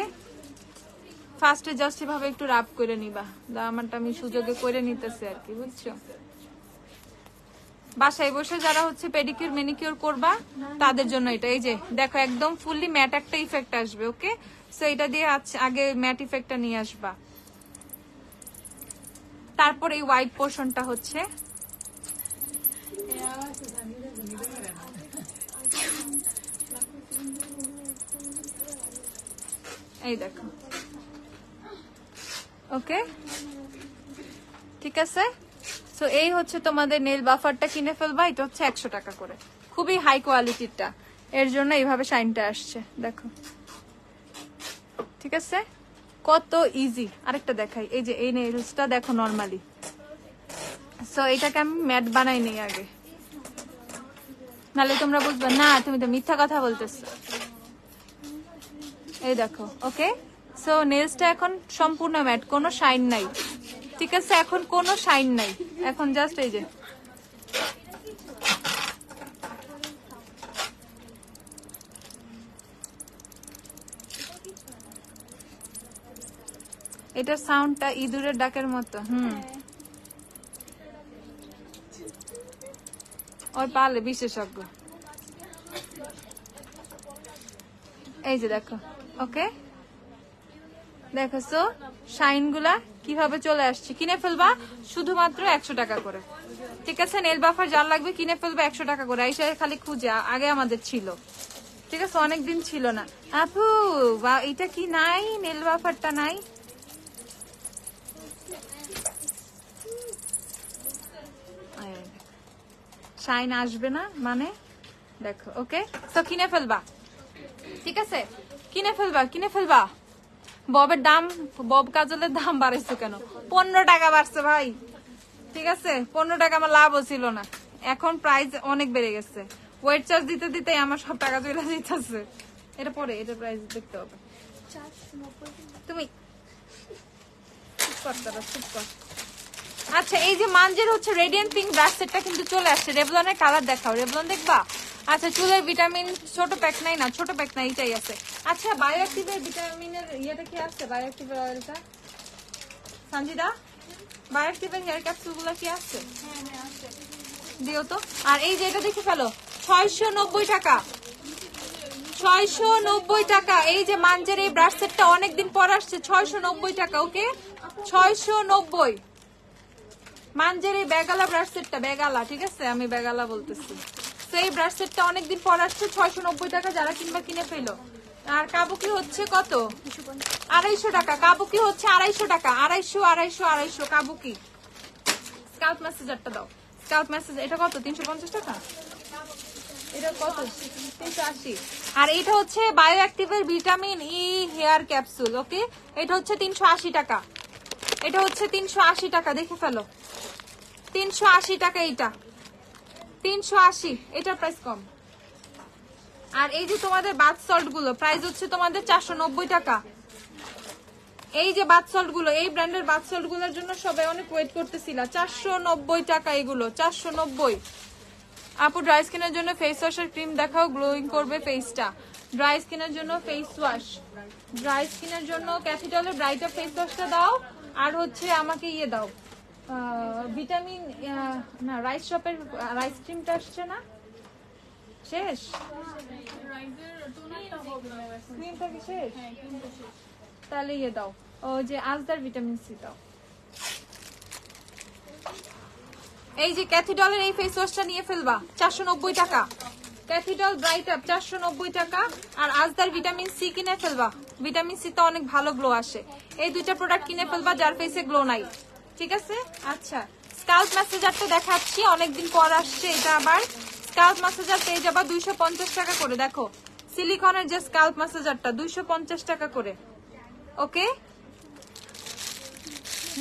ফার্স্টে জাস্ট এভাবে একটু রাব করে নিবা। আমারটা আমি সুযোগে করে নিতেছি আর কি, বুঝছো। বাসায় বসে যারা হচ্ছে পেডিকিউর ম্যানিকিউর করবা, তাদের জন্য এটা। এই যে দেখো, একদম ফুললি ম্যাট একটা ইফেক্ট আসবে। ওকে, সো এটা দিয়ে আগে ম্যাট ইফেক্টটা নিয়ে আসবা। তারপর এই হোয়াইট পোর্শনটা হচ্ছে এই দেখো। ওকে, ঠিক আছে। সো এই হচ্ছে তোমাদের নেল বাফারটা, কিনে ফেলবা। এটা হচ্ছে 100 টাকা করে, খুবই হাই কোয়ালিটিরটা, এর জন্য এইভাবে শাইনটা আসছে, দেখো, ঠিক আছে। কত ইজি। আরেকটা দেখাই, এই যে এই নেলসটা দেখো নরমালি। সো এটাকে আমি ম্যাট বানাই নেই আগে, নাহলে তোমরা বুঝবে না তুমি তো মিথ্যা কথা বলতেছো। এই দেখো, ওকে, সো নেলসটা এখন সম্পূর্ণ ম্যাট, কোনো শাইন নাই, ঠিক আছে। এখন কোনো শাইন নাই, এখন জাস্ট এই যে এটার সাউন্ডটা ইঁদুরের ডাকের মতো। ওই পালে বিশেষজ্ঞ। এই যে দেখো, ওকে, দেখো সো শাইন গুলা কিভাবে চলে আসছে। কিনে ফেলবা শুধুমাত্র 100 টাকা করে, ঠিক আছে। নেল বাফার যার লাগবে কিনে ফেলবে 100 টাকা করে। আইসা খালি খুঁজে, আগে আমাদের ছিল, ঠিক আছে, অনেকদিন ছিল না আপু। বা এটা কি নাই, নেল ওয়াফারটা নাই? শাইন আসবে না মানে দেখো। ওকে, তো কিনে ফেলবা, ঠিক আছে, কিনে ফেলবা, কিনে ফেলবা। ববের দাম, বব কাজলের দাম বাড়াইছো কেন? 15 টাকা বাড়ছে ভাই, ঠিক আছে, 15 টাকা আমার লাভও ছিল না, এখন প্রাইস অনেক বেড়ে গেছে। ওয়েট চার্জ দিতে দিতে আমার সব টাকা চলে যেতেছে। এটা পরে, এটা প্রাইস দেখতে হবে। তুমি চুপ কর, তারা চুপ কর। আচ্ছা, এই যে মানজের হচ্ছে রেডিয়েন্ট পিঙ্ক ব্রাশ সেটটা কিন্তু চলে আসছে। রেভলনের কালার দেখাও, রেভলন দেখবা? আচ্ছা, চুলের ভিটামিন ছোট প্যাক নাই না, ছোট প্যাক নাই, এটাই আছে। আচ্ছা, বায়োঅ্যাক্টিভের ভিটামিনের ইয়েটা কি আছে? বায়োঅ্যাক্টিভের অয়েলটা সঞ্জিদা, বায়োঅ্যাক্টিভের হেয়ার ক্যাপসুলগুলো কি আছে? দিও তো। আর এই যে এটা দেখে ফেলো, 690 টাকা, 690 টাকা। এই যে মানজের এই ব্রাশ সেটটা অনেকদিন পর আসছে, 690 টাকা। ওকে, 690 মানজের এই বেগালা ব্রাশ সেটটা, বেগালা, ঠিক আছে, আমি বেগালা বলতেছি। সেই ব্রাশ সেটটা অনেকদিন পর আসছে, 690 টাকা। যারা কিনবা কিনে ফেলো। আর কাবুকি হচ্ছে কত? 250 টাকা। কাবুকি হচ্ছে 250 টাকা, 250 250 250 কাবুকি। স্কাল্প ম্যাসেজারটা দাও, স্কাল্প ম্যাসেজ। এটা কত? 350 টাকা। এটা কত? 380। আর এটা হচ্ছে বায়োঅ্যাক্টিভের ভিটামিন ই হেয়ার ক্যাপসুল। ওকে, এটা হচ্ছে 380 টাকা, এটা হচ্ছে 380 টাকা। দেখে ফেলো, 380 টাকা এইটা, 380, এটার প্রাইস কম। আর এই যে তোমাদের বাথ সল্ট গুলো প্রাইস হচ্ছে তোমাদের 490 টাকা। এই যে বাথ সল্ট গুলো, এই ব্র্যান্ডের বাথ সল্ট গুলোর জন্য সবাই অনেক ওয়েট করতেছিল। 490 টাকা এগুলো, 490। আপু, ড্রাই স্কিনের জন্য ফেস ওয়াশের ক্রিম দেখাও, গ্লোয়িং করবে ফেসটা। ড্রাই স্কিনের জন্য ফেস ওয়াশ, ড্রাই স্কিনের জন্য ক্যাপিটলের ব্রাইটার ফেস ওয়াশটা দাও। আর হচ্ছে আমাকে ইয়ে দাও, ভিটামিন না, রাইস শপের রাইস ক্রিমটা আসছে না, শেষ ক্রিমটা কি শেষ? তাহলে ইয়ে দাও, ও যে আজদার ভিটামিন সি দাও। এই যে ক্যাথিডলের এই ফেস ওয়াশটা নিয়ে ফেলবা, 490 টাকা। ক্যাথিডল ব্রাইট আপ 490 টাকা। আর আজদার ভিটামিন সি কিনে ফেলবা, ভিটামিন সি তো অনেক ভালো গ্লো আসে। এই দুইটা প্রোডাক্ট কিনে ফেলবা যার ফেসে গ্লো নাই, ঠিক আছে। আচ্ছা, স্কাল্প ম্যাসেজারটা দেখাচ্ছি, অনেকদিন পর আসছে এটা আবার। স্কাল্প ম্যাসেজার পেয়ে যাবা 250 টাকা করে। দেখো, সিলিকনের যে স্কাল্প ম্যাসেজারটা 250 টাকা করে। ওকে,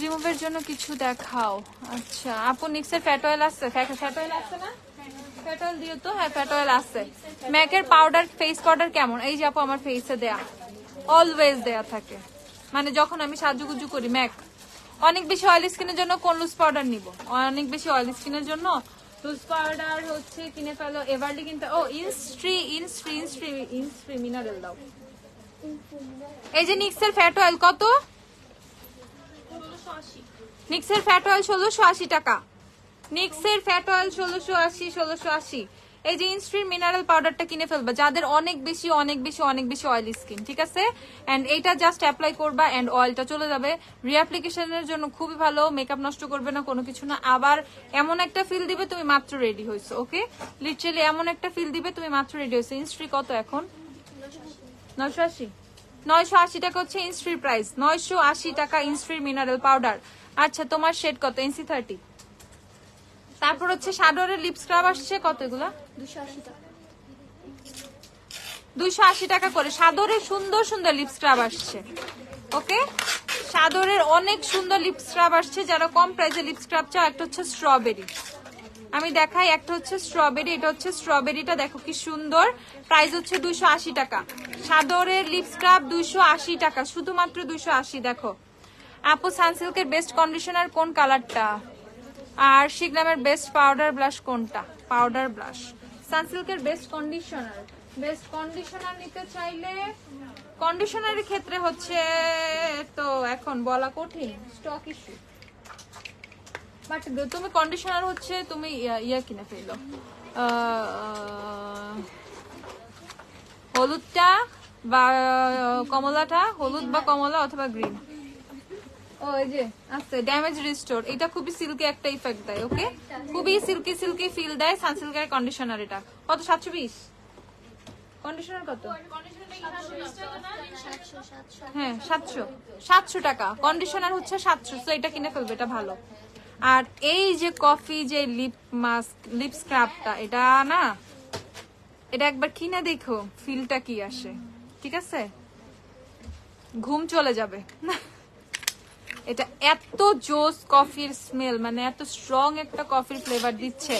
রিমুভের জন্য কিছু দেখাও। আচ্ছা আপু, নিক্সের ফ্যাট অয়েল আছে? ফ্যাট অয়েল আছে না? ফ্যাট অয়েল দিও তো। হ্যাঁ, ফ্যাট অয়েল আছে। ম্যাকের পাউডার, ফেস পাউডার কেমন? এই যে আপু, আমার ফেসে দেয়া, অলওয়েজ দেয়া থাকে, মানে যখন আমি সাজুগুজু করি। ম্যাক অনেক বেশি অয়েলি স্কিনের জন্য কোন লুজ পাউডার নিব? অনেক বেশি অয়েলি স্কিনের জন্য লুজ পাউডার হচ্ছে কিনে ফেলো এভারলি কিনতে। ও ইনস্ট্রি, ইনস্ট্রি ইনস্ট্রি ইনস্ট্রি মিনারেল দাও। এই যে নিক্সের ফ্যাট অয়েল কত? নিক্সের ফ্যাট অয়েল 1680 টাকা। নিক্সের ফ্যাট অয়েল 1680, 1680। এই যে ইনস্ট্রিট মিনারেল পাউডারটা কিনে ফেলবা যাদের অনেক বেশি অনেক বেশি অনেক বেশি অয়েলি স্কিন, ঠিক আছে। এন্ড এইটা জাস্ট অ্যাপ্লাই করবা এন্ড অয়েলটা চলে যাবে। রিঅ্যাপ্লিকেশনের জন্য খুবই ভালো, মেকআপ নষ্ট করবে না, কোনো কিছু না। আবার এমন একটা ফিল দিবে তুমি মাত্র রেডি হইছো। ওকে, লিটারালি এমন একটা ফিল দিবে তুমি মাত্র রেডি হইছো। ইনস্ট্রি কত এখন? 980। 980 টাকা হচ্ছে ইনস্ট্রির প্রাইস, 980 টাকা ইনস্ট্রি মিনারেল পাউডার। আচ্ছা, তোমার শেড কত? NC30। তারপর হচ্ছে শাডোরের লিপ স্ক্রাব আসছে, কত এগুলা? 280 টাকা। 280 টাকা করে শাডোরের সুন্দর সুন্দর লিপ স্ক্রাব আসছে। ওকে, শাডোরের অনেক সুন্দর লিপ স্ক্রাব আসছে। যারা কম প্রাইসে লিপ স্ক্রাব চাও, একটা হচ্ছে স্ট্রবেরি, আমি দেখাই। একটা হচ্ছে স্ট্রবেরি, এটা হচ্ছে স্ট্রবেরিটা, দেখো কি সুন্দর। প্রাইস হচ্ছে 280 টাকা। শাডোরের লিপ স্ক্রাব 280 টাকা, শুধুমাত্র 280। দেখো আপু, সানসিল্কের বেস্ট কন্ডিশনার কোন কালারটা? আর শিগ্রামের বেস্ট পাউডার ব্লাশ কোনটা? Powder blush. সানসিল্কের বেস্ট কন্ডিশনার, বেস্ট কন্ডিশনার নিতে চাইলে কন্ডিশনারের ক্ষেত্রে হচ্ছে তো এখন বলা কঠিন, স্টক ইস্যু। বাট তুমি কন্ডিশনার হচ্ছে তুমি ইয়া কিনে ফেলো, হলুদটা বা কমলাটা, হলুদ বা কমলা অথবা গ্রিন। ওই যে আছে ড্যামেজ রিস্টোর, এটা খুবই সিল্কি একটা ইফেক্ট দেয়। ওকে, খুবই সিল্কি সিল্কি ফিল দেয় সানসিল্কের কন্ডিশনার। এটা কত? 720। কন্ডিশনার কত? 700 হ্যাঁ 700 টাকা কন্ডিশনার হচ্ছে 700। তো এটা কিনে ফেলবে, এটা ভালো। আর এই যে কফি যে লিপ মাস্ক লিপ স্ক্রাবটা, এটা না, এটা একবার কিনে দেখো ফিলটা কি আসে, ঠিক আছে? ঘুম চলে যাবে। এটা এত জোস কফির স্মেল, মানে এত স্ট্রং একটা কফির ফ্লেভার দিচ্ছে।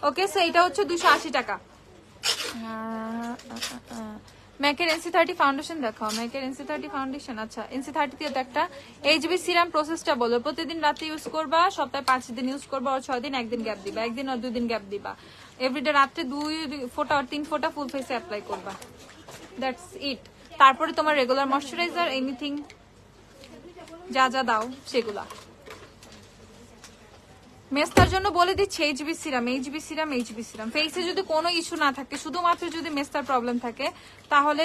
ওকে, সো এটা হচ্ছে 280 টাকা। ম্যাকের NC30 ফাউন্ডেশন দেখাও। ম্যাকের NC30 ফাউন্ডেশন, আচ্ছা NC30 দিয়ে তো একটা HB সিরাম প্রসেসটা বলো। প্রতিদিন রাতে ইউজ করবা, সপ্তাহে 5 দিন ইউজ করবা, আর 6 দিন, একদিন গ্যাপ দিবা, একদিন আর 2 দিন গ্যাপ দিবা। এভরিডে রাতে 2 ফোঁটা আর 3 ফোঁটা ফুল ফেসে অ্যাপ্লাই করবা, দ্যাটস ইট। তারপরে তোমার রেগুলার ময়শ্চারাইজার এনিথিং যা যা দাও সেগুলা। মেস্তার জন্য বলে দিচ্ছি HB serum, HB serum, HB serum. ফেসে যদি কোনো ইস্যু না থাকে, শুধুমাত্র যদি মেস্তার প্রবলেম থাকে, তাহলে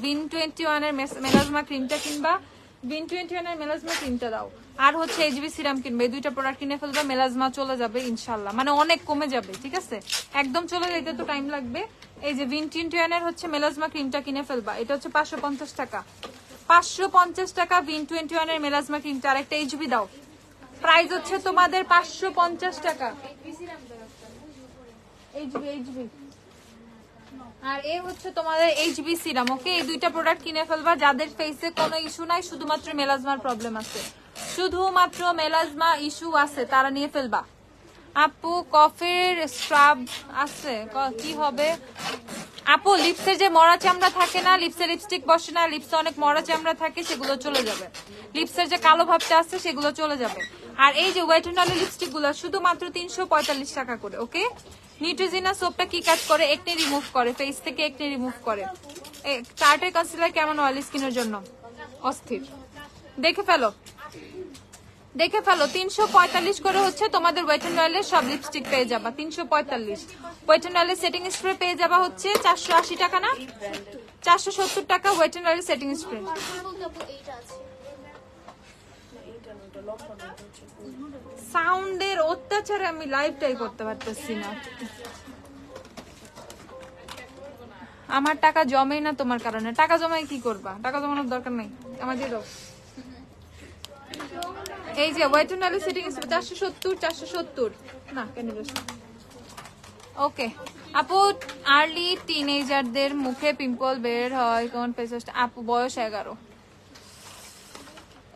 Vin 21 এর মেলাজমা ক্রিমটা কিনবা, Vin 21 এর মেলাজমা ক্রিমটা দাও, আর হচ্ছে HB সিরাম কিনবে। এই দুইটা প্রোডাক্ট কিনে ফেলবে, মেলাজমা চলে যাবে ইনশাল্লাহ, মানে অনেক কমে যাবে, ঠিক আছে? একদম চলে যেতে তো টাইম লাগবে। এই যে Vin 21 এর হচ্ছে মেলাজমা ক্রিমটা কিনে ফেলবা, এটা হচ্ছে 550 টাকা। 550 টাকা Vin 21 এর মেলাজমা ক্রিমটা। আর একটা HB দাও, প্রাইস হচ্ছে তোমাদের 550 টাকা। HB আর এই হচ্ছে তোমাদের HB সিরাম। ওকে, এই দুইটা প্রোডাক্ট কিনে ফেলবা যাদের ফেসে কোনো ইস্যু নাই, শুধুমাত্র মেলাজমার প্রবলেম আছে, শুধুমাত্র মেলাজমা ইস্যু আছে, তারা নিয়ে ফেলবা। আপু কফির স্ক্রাব আছে, কি হবে আপু? লিপসের যে মরা চামড়া থাকে না, লিপসে লিপস্টিক বসে না, লিপসে অনেক মরা চামড়া থাকে, সেগুলো চলে যাবে। লিপসের যে কালো ভাবটা আছে সেগুলো চলে যাবে। আর এই যে হোয়াইট এন্ড অয়েলি লিপস্টিক গুলো শুধুমাত্র 345 টাকা করে। ওকে, নিউট্রিজিনা সোপটা কি কাজ করে? একনে রিমুভ করে, ফেস থেকে একনে রিমুভ করে। চার্টের কনসিলার কেমন অয়েলি স্কিনের জন্য? অস্থির। দেখে ফেলো, দেখে ফেলো। 345 করে হচ্ছে তোমাদের ওয়েট এন্ড অয়েলের সব লিপস্টিক পেয়ে যাবা, 345। ওয়েট এন্ড অয়েলের সেটিং স্প্রে পেয়ে যাবা হচ্ছে 480 টাকা না, 470 টাকা ওয়েট এন্ড অয়েলের সেটিং স্প্রে। সাউন্ডের অত্যাচারে আমি লাইভটাই করতে পারতেছি না। আমার টাকা জমেই না তোমার কারণে। টাকা জমাই কি করবা? টাকা জমানোর দরকার নেই, আমার দিয়ে দাও। এই যে ওয়েট এন্ড অয়েল সেটিং 470 না কেন? ওকে আপু, আর্লি টিনেজারদের মুখে পিম্পল বের হয় কোন ফেস ওয়াশ? আপু বয়স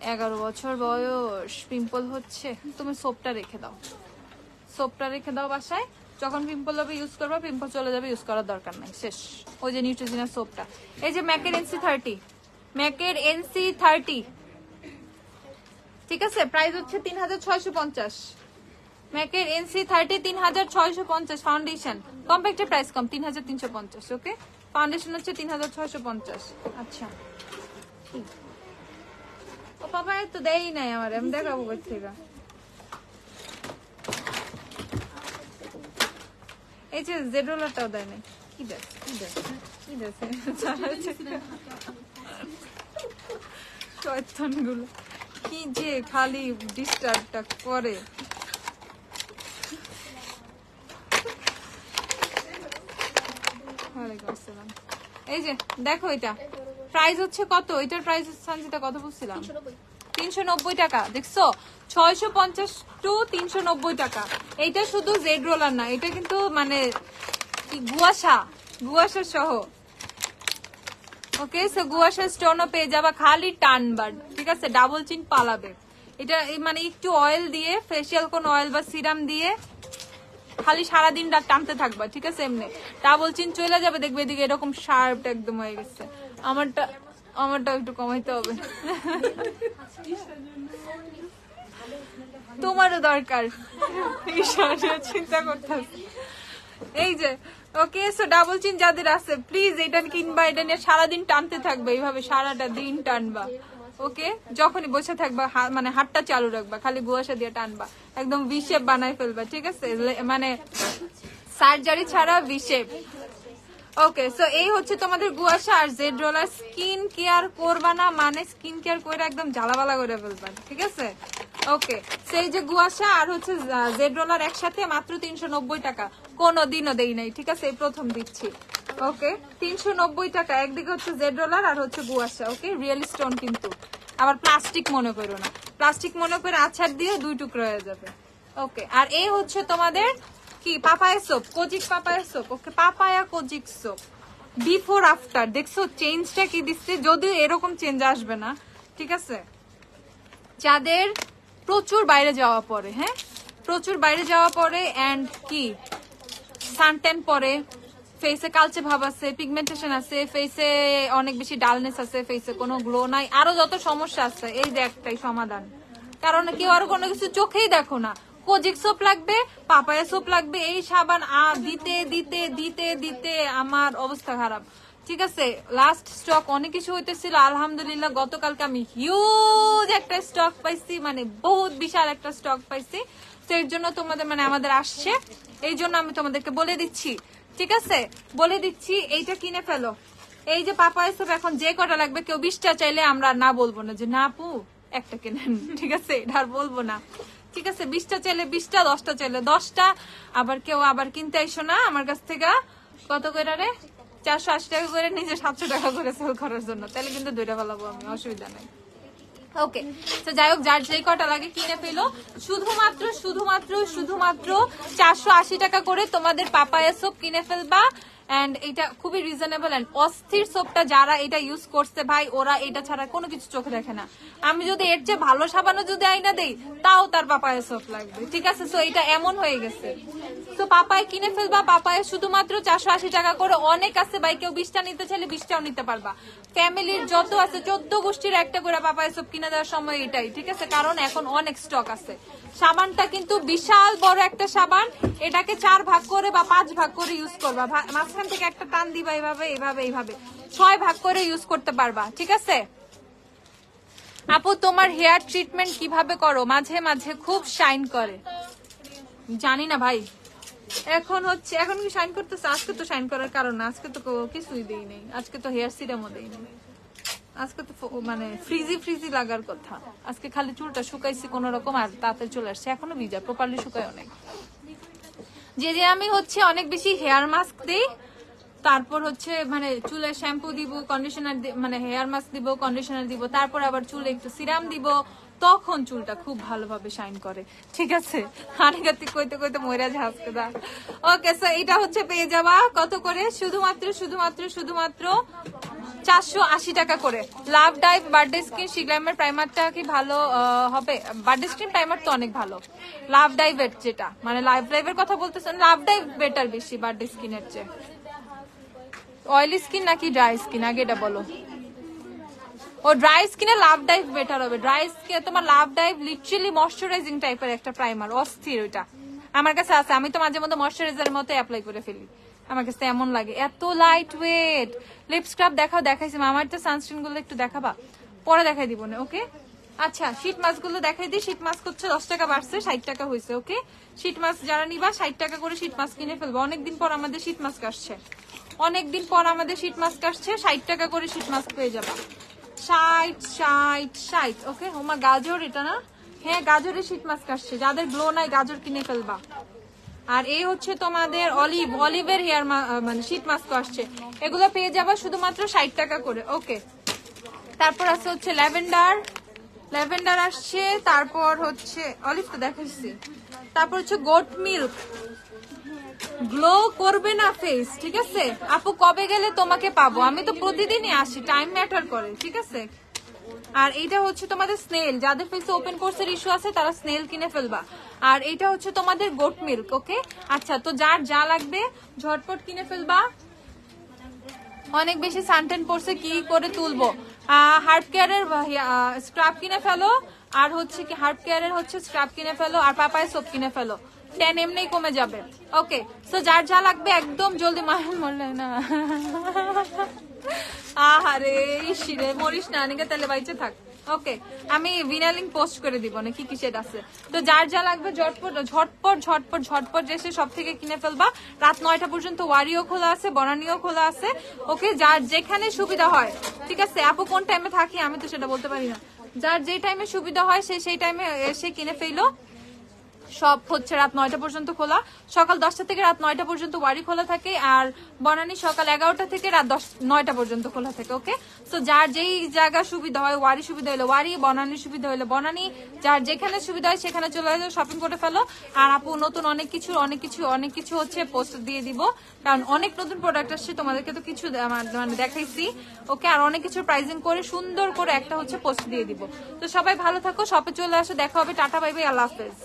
11 বছর বয়স, পিম্পল হচ্ছে, তুমি সোপটা রেখে দাও, সোপটা রেখে দাও বাসায়। যখন পিম্পল হবে ইউজ করবা, পিম্পল চলে যাবে, ইউজ করার দরকার নাই, শেষ। ওই যে নিউট্রিজিনা সোপটা। এই যে ম্যাকের NC30, ম্যাকের NC30, ঠিক আছে? প্রাইস হচ্ছে 3650। ম্যাকের NC30 3650। ফাউন্ডেশন কম্প্যাক্টের প্রাইস কম, 3350। ওকে, ফাউন্ডেশন হচ্ছে 3650। আচ্ছা, ও বাবা তো দেই নাই আমার, আমি দেখাবো কই থেকে। এই যে জেডোলাটাও দেয় নাই। কি দেয় শয়তানগুলো, কি যে খালি ডিস্টার্বটা করে। এই যে দেখো, এটা প্রাইস হচ্ছে কত? এটার প্রাইস সঞ্জিতা কত বলছিলাম? 390 টাকা। দেখছো, 650 টু 390 টাকা। এইটা শুধু জেড রোলার না, এটা কিন্তু মানে গুয়াশা সহ। ওকে, সো গুয়াশা স্টোনও পেয়ে যাবা, খালি টানবার, ঠিক আছে? ডাবল চিন পালাবে। এটা মানে একটু অয়েল দিয়ে, ফেসিয়াল কোন অয়েল বা সিরাম দিয়ে খালি সারাদিন টানতে থাকবা, ঠিক আছে? এমনি ডাবল চিন চলে যাবে, দেখবে এদিকে এরকম শার্প একদম হয়ে গেছে। আমারটা একটু কমাইতে হবে। তোমারও দরকার, চিন্তা করতে। এই যে ওকে, সো ডাবল চিন যাদের আছে প্লিজ এটা কিনবা, এটা নিয়ে সারাদিন টানতে থাকবে, এইভাবে সারাটা দিন টানবা। ওকে, যখনই বসে থাকবা মানে হাতটা চালু রাখবা, খালি গুয়াশা দিয়ে টানবা, একদম ভি শেপ বানাই ফেলবা, ঠিক আছে? মানে সার্জারি ছাড়া ভি শেপ। ওকে, সো এই হচ্ছে তোমাদের গুয়াশা আর জেড রোলার। স্কিন কেয়ার করবা না মানে স্কিন কেয়ার করে একদম জ্বালাবালা করে ফেলবা, ঠিক আছে? ওকে, সেই যে গুয়াশা আর হচ্ছে জেড রোলার একসাথে মাত্র 390 টাকা। কোনোদিনও দেই নাই, ঠিক আছে? এই প্রথম দিচ্ছি। ওকে 390 টাকা। একদিকে হচ্ছে জেড রোলার আর হচ্ছে গুয়াশা। ওকে রিয়েল স্টোন, কিন্তু আবার প্লাস্টিক মনে করো না, প্লাস্টিক মনে করে আছাড় দিয়ে 2 টুকরো হয়ে যাবে। ওকে আর এই হচ্ছে তোমাদের কি papaya soap, kojic papaya soap. Okay papaya kojic soap before after দেখছো চেঞ্জটা কি দিচ্ছে, যদিও এরকম চেঞ্জ আসবে না, ঠিক আছে। যাদের প্রচুর বাইরে যাওয়া পরে, হ্যাঁ প্রচুর বাইরে যাওয়া পরে এন্ড কি সানট্যান পরে, ফেসে কালচে ভাব আছে, পিগমেন্টেশন আছে, ফেসে অনেক বেশি ডালনেস আছে, ফেসে কোনো গ্লো নাই, আরো যত সমস্যা আছে এই যে একটাই সমাধান। কারণ কেউ আর কোনো কিছু চোখেই দেখো না, কোজিক সোপ লাগবে, পাপায়া সোপ লাগবে, এই সাবান দিতে দিতে দিতে দিতে আমার অবস্থা খারাপ, ঠিক আছে। লাস্ট স্টক অনেক কিছু হইতেছিল, আলহামদুলিল্লাহ গতকালকে আমি হিউজ একটা স্টক পাইছি, মানে বহুত বিশাল একটা স্টক পাইছি। তো এর জন্য তোমাদের মানে আমাদের আসছে, এই জন্য আমি তোমাদেরকে বলে দিচ্ছি, ঠিক আছে বলে দিচ্ছি। এইটা কিনে ফেলো, এই যে পাপায়া সোপ এখন যে কটা লাগবে, কেউ 20টা চাইলে আমরা না বলবো না যে না আপু একটা কিনেন, ঠিক আছে এটা আর বলবো না, ঠিক আছে। 20টা চাইলে 20টা, 10টা চাইলে 10টা। আবার কেউ আবার কিনতে আইসো না আমার কাছ থেকে কত করে রে 480 টাকা করে, নিজে 700 টাকা করে সেল করার জন্য, তাহলে কিন্তু দুইটা ফেলাবো আমি, অসুবিধা নাই। ওকে তো যাই হোক, যার যেই কটা লাগে কিনে পেলো। শুধুমাত্র শুধুমাত্র শুধুমাত্র 480 টাকা করে তোমাদের পাপায়া সোপ কিনে ফেলবা। এন্ড এটা খুবই রিজনেবল এন্ড অস্থির সোপটা, যারা এটা ইউজ করছে ভাই ওরা এটা ছাড়া কোনো কিছু চোখে দেখে না। আমি যদি এর চেয়ে ভালো সাবানও যদি আইনা দেই তাও তার পাপায়া সোপ লাগবে, ঠিক আছে। সো এটা এমন হয়ে গেছে। তো পাপায়া কিনে ফেলবা, পাপায়া শুধুমাত্র 480 টাকা করে। অনেক আছে ভাই, কেউ 20টা নিতে চাইলে 20টাও নিতে পারবা। ফ্যামিলির যত আছে 14 গোষ্ঠীর একটা করে পাপায়া সোপ কিনে দেওয়ার সময় এটাই, ঠিক আছে, কারণ এখন অনেক স্টক আছে। সাবানটা কিন্তু বিশাল বড় একটা সাবান, এটাকে 4 ভাগ করে বা 5 ভাগ করে ইউজ করবা, মাঝখান থেকে একটা টান দিবা, এইভাবে এইভাবে এইভাবে 6 ভাগ করে ইউজ করতে পারবা, ঠিক আছে। আপু তোমার হেয়ার ট্রিটমেন্ট কিভাবে করো? মাঝে মাঝে খুব শাইন করে। জানি না ভাই, এখন হচ্ছে এখন কি শাইন করতেছে? আজকে তো শাইন করার কারণ না, আজকে তো কিছুই দেই নেই, আজকে তো হেয়ার সিরামও দেই নেই, আজকে তো মানে ফ্রিজি ফ্রিজি লাগার কথা। আজকে খালি চুলটা শুকাইছি কোন রকম, আর তাতে চলে আসছে, এখনো ভিজা, প্রপারলি শুকায় অনেক। যে আমি হচ্ছে অনেক বেশি হেয়ার মাস্ক দিই, তারপর হচ্ছে মানে চুলে শ্যাম্পু দিব, কন্ডিশনার মানে হেয়ার মাস্ক দিব, কন্ডিশনার দিব, তারপর আবার চুলে একটু সিরাম দিব, তখন চুলটা খুব ভালোভাবে শাইন করে, ঠিক আছে। আরেকটি কইতে কইতে ময়রা ঝাঁসকে দা। ওকে সো এটা হচ্ছে পেয়ে যাবা কত করে? শুধুমাত্র শুধুমাত্র শুধুমাত্র 480 টাকা করে। লাভ ডাইভ বার্থডে স্কিন শিগ্লামের প্রাইমারটা কি ভালো হবে? বার্থডে স্কিন প্রাইমার তো অনেক ভালো। লাভ ডাইভের যেটা মানে লাভ ডাইভের কথা বলতেছেন, লাভ ডাইভ বেটার বেশি বার্থডে স্কিনের চেয়ে। অয়েলি স্কিন নাকি ড্রাই স্কিন আগে এটা বলো। ও ড্রাই স্কিনে লাভ ডাইভ বেটার হবে। ড্রাই স্কিনে তোমার লাভ ডাইভ লিটারালি ময়শ্চারাইজিং টাইপের একটা প্রাইমার, অস্থির ওইটা আমার কাছে আছে। আমি তো মাঝে মধ্যে ময়শ্চারাইজারের মতো অ্যাপ্লাই করে ফেলি, আমার কাছে এমন লাগে, এত লাইট ওয়েট। লিপ স্ক্রাব দেখাও, দেখাইছি আমার তো সানস্ক্রিন গুলো একটু দেখাবা, পরে দেখাই দিব না, ওকে। আচ্ছা শীট মাস্ক গুলো দেখাই দিই। শীট মাস্ক হচ্ছে 10 টাকা বাড়ছে, 60 টাকা হয়েছে, ওকে। শীট মাস্ক যারা নিবা 60 টাকা করে শীট মাস্ক কিনে ফেলবো। অনেকদিন পর আমাদের শীট মাস্ক আসছে, অনেকদিন পর আমাদের শীট মাস্ক আসছে, 60 টাকা করে শীট মাস্ক পেয়ে যাবা। 60 ওকে। ওমা গাজর এটা না, হ্যাঁ গাজরের শীট মাস্ক আসছে, যাদের গ্লো নাই গাজর কিনে ফেলবা। আর এই হচ্ছে তোমাদের অলিভের হেয়ার মানে শীট মাস্ক আসছে, এগুলো পেয়ে যাবা শুধুমাত্র 60 টাকা করে, ওকে। তারপর আছে হচ্ছে ল্যাভেন্ডার আসছে, তারপর হচ্ছে অলিভ তো দেখাচ্ছি, তারপর হচ্ছে গোট মিল্ক। গ্লো করবে না ফেস, ঠিক আছে আপু? কবে গেলে তোমাকে পাবো? আমি তো প্রতিদিনই আসি, টাইম ম্যাটার করে, ঠিক আছে। আর এইটা হচ্ছে তোমাদের স্নেল, যাদের ফেসে ওপেন কোর্সের ইস্যু আছে তারা স্নেল কিনে ফেলবা। আর এটা হচ্ছে তোমাদের গোট মিল্ক, ওকে। আচ্ছা তো যার যা লাগবে ঝটপট কিনে ফেলবা। অনেক বেশি সানটেন পড়ছে, কি করে তুলবো? হার্ব কেয়ারের স্ক্রাব কিনে ফেলো, আর হচ্ছে কি হার্ব কেয়ারের হচ্ছে স্ক্রাব কিনে ফেলো, আর পাপায়া সোপ কিনে ফেলো, 10 এমনি কমে যাবে, ওকে। সো যার যা লাগবে একদম জলদি মরলে না, আহারে ইসিরে মরিস না, অনেকে তাহলে বাইচে থাক, ওকে। আমি ভিনালিং পোস্ট করে দিব না কি কিসের আছে। তো যার যা লাগবে ঝটপট ঝটপট ঝটপট ঝটপট এসে সব থেকে কিনে ফেলবা। রাত 9টা পর্যন্ত ওয়ারিও খোলা আছে, বনানিও খোলা আছে, ওকে। যার যেখানে সুবিধা হয়, ঠিক আছে। আপু কোন টাইমে থাকি আমি তো সেটা বলতে পারি না, যার যে টাইমে সুবিধা হয় সে সেই টাইমে এসে কিনে ফেলো। সব হচ্ছে রাত 9টা পর্যন্ত খোলা, সকাল 10টা থেকে রাত 9টা পর্যন্ত ওয়ারি খোলা থাকে, আর বনানী সকাল 11টা থেকে রাত 9টা পর্যন্ত খোলা থাকে। ওকে, তো যার যেই জায়গা সুবিধা হয়, ওয়ারি সুবিধা হলে ওয়ারি, বনানীর সুবিধা হলে বনানী, যার যেখানে সুবিধা হয় সেখানে চলে আসো, শপিং করে ফেলো। আর আপু নতুন অনেক কিছু হচ্ছে পোস্ট দিয়ে দিব, কারণ অনেক নতুন প্রোডাক্ট আসছে, তোমাদেরকে তো কিছু মানে দেখাইছি। ওকে, আর অনেক কিছু প্রাইজিং করে সুন্দর করে একটা হচ্ছে পোস্ট দিয়ে দিব। তো সবাই ভালো থাকো, শপে চলে আসো, দেখা হবে, টাটা বাই বাই, আল্লাহ হাফেজ।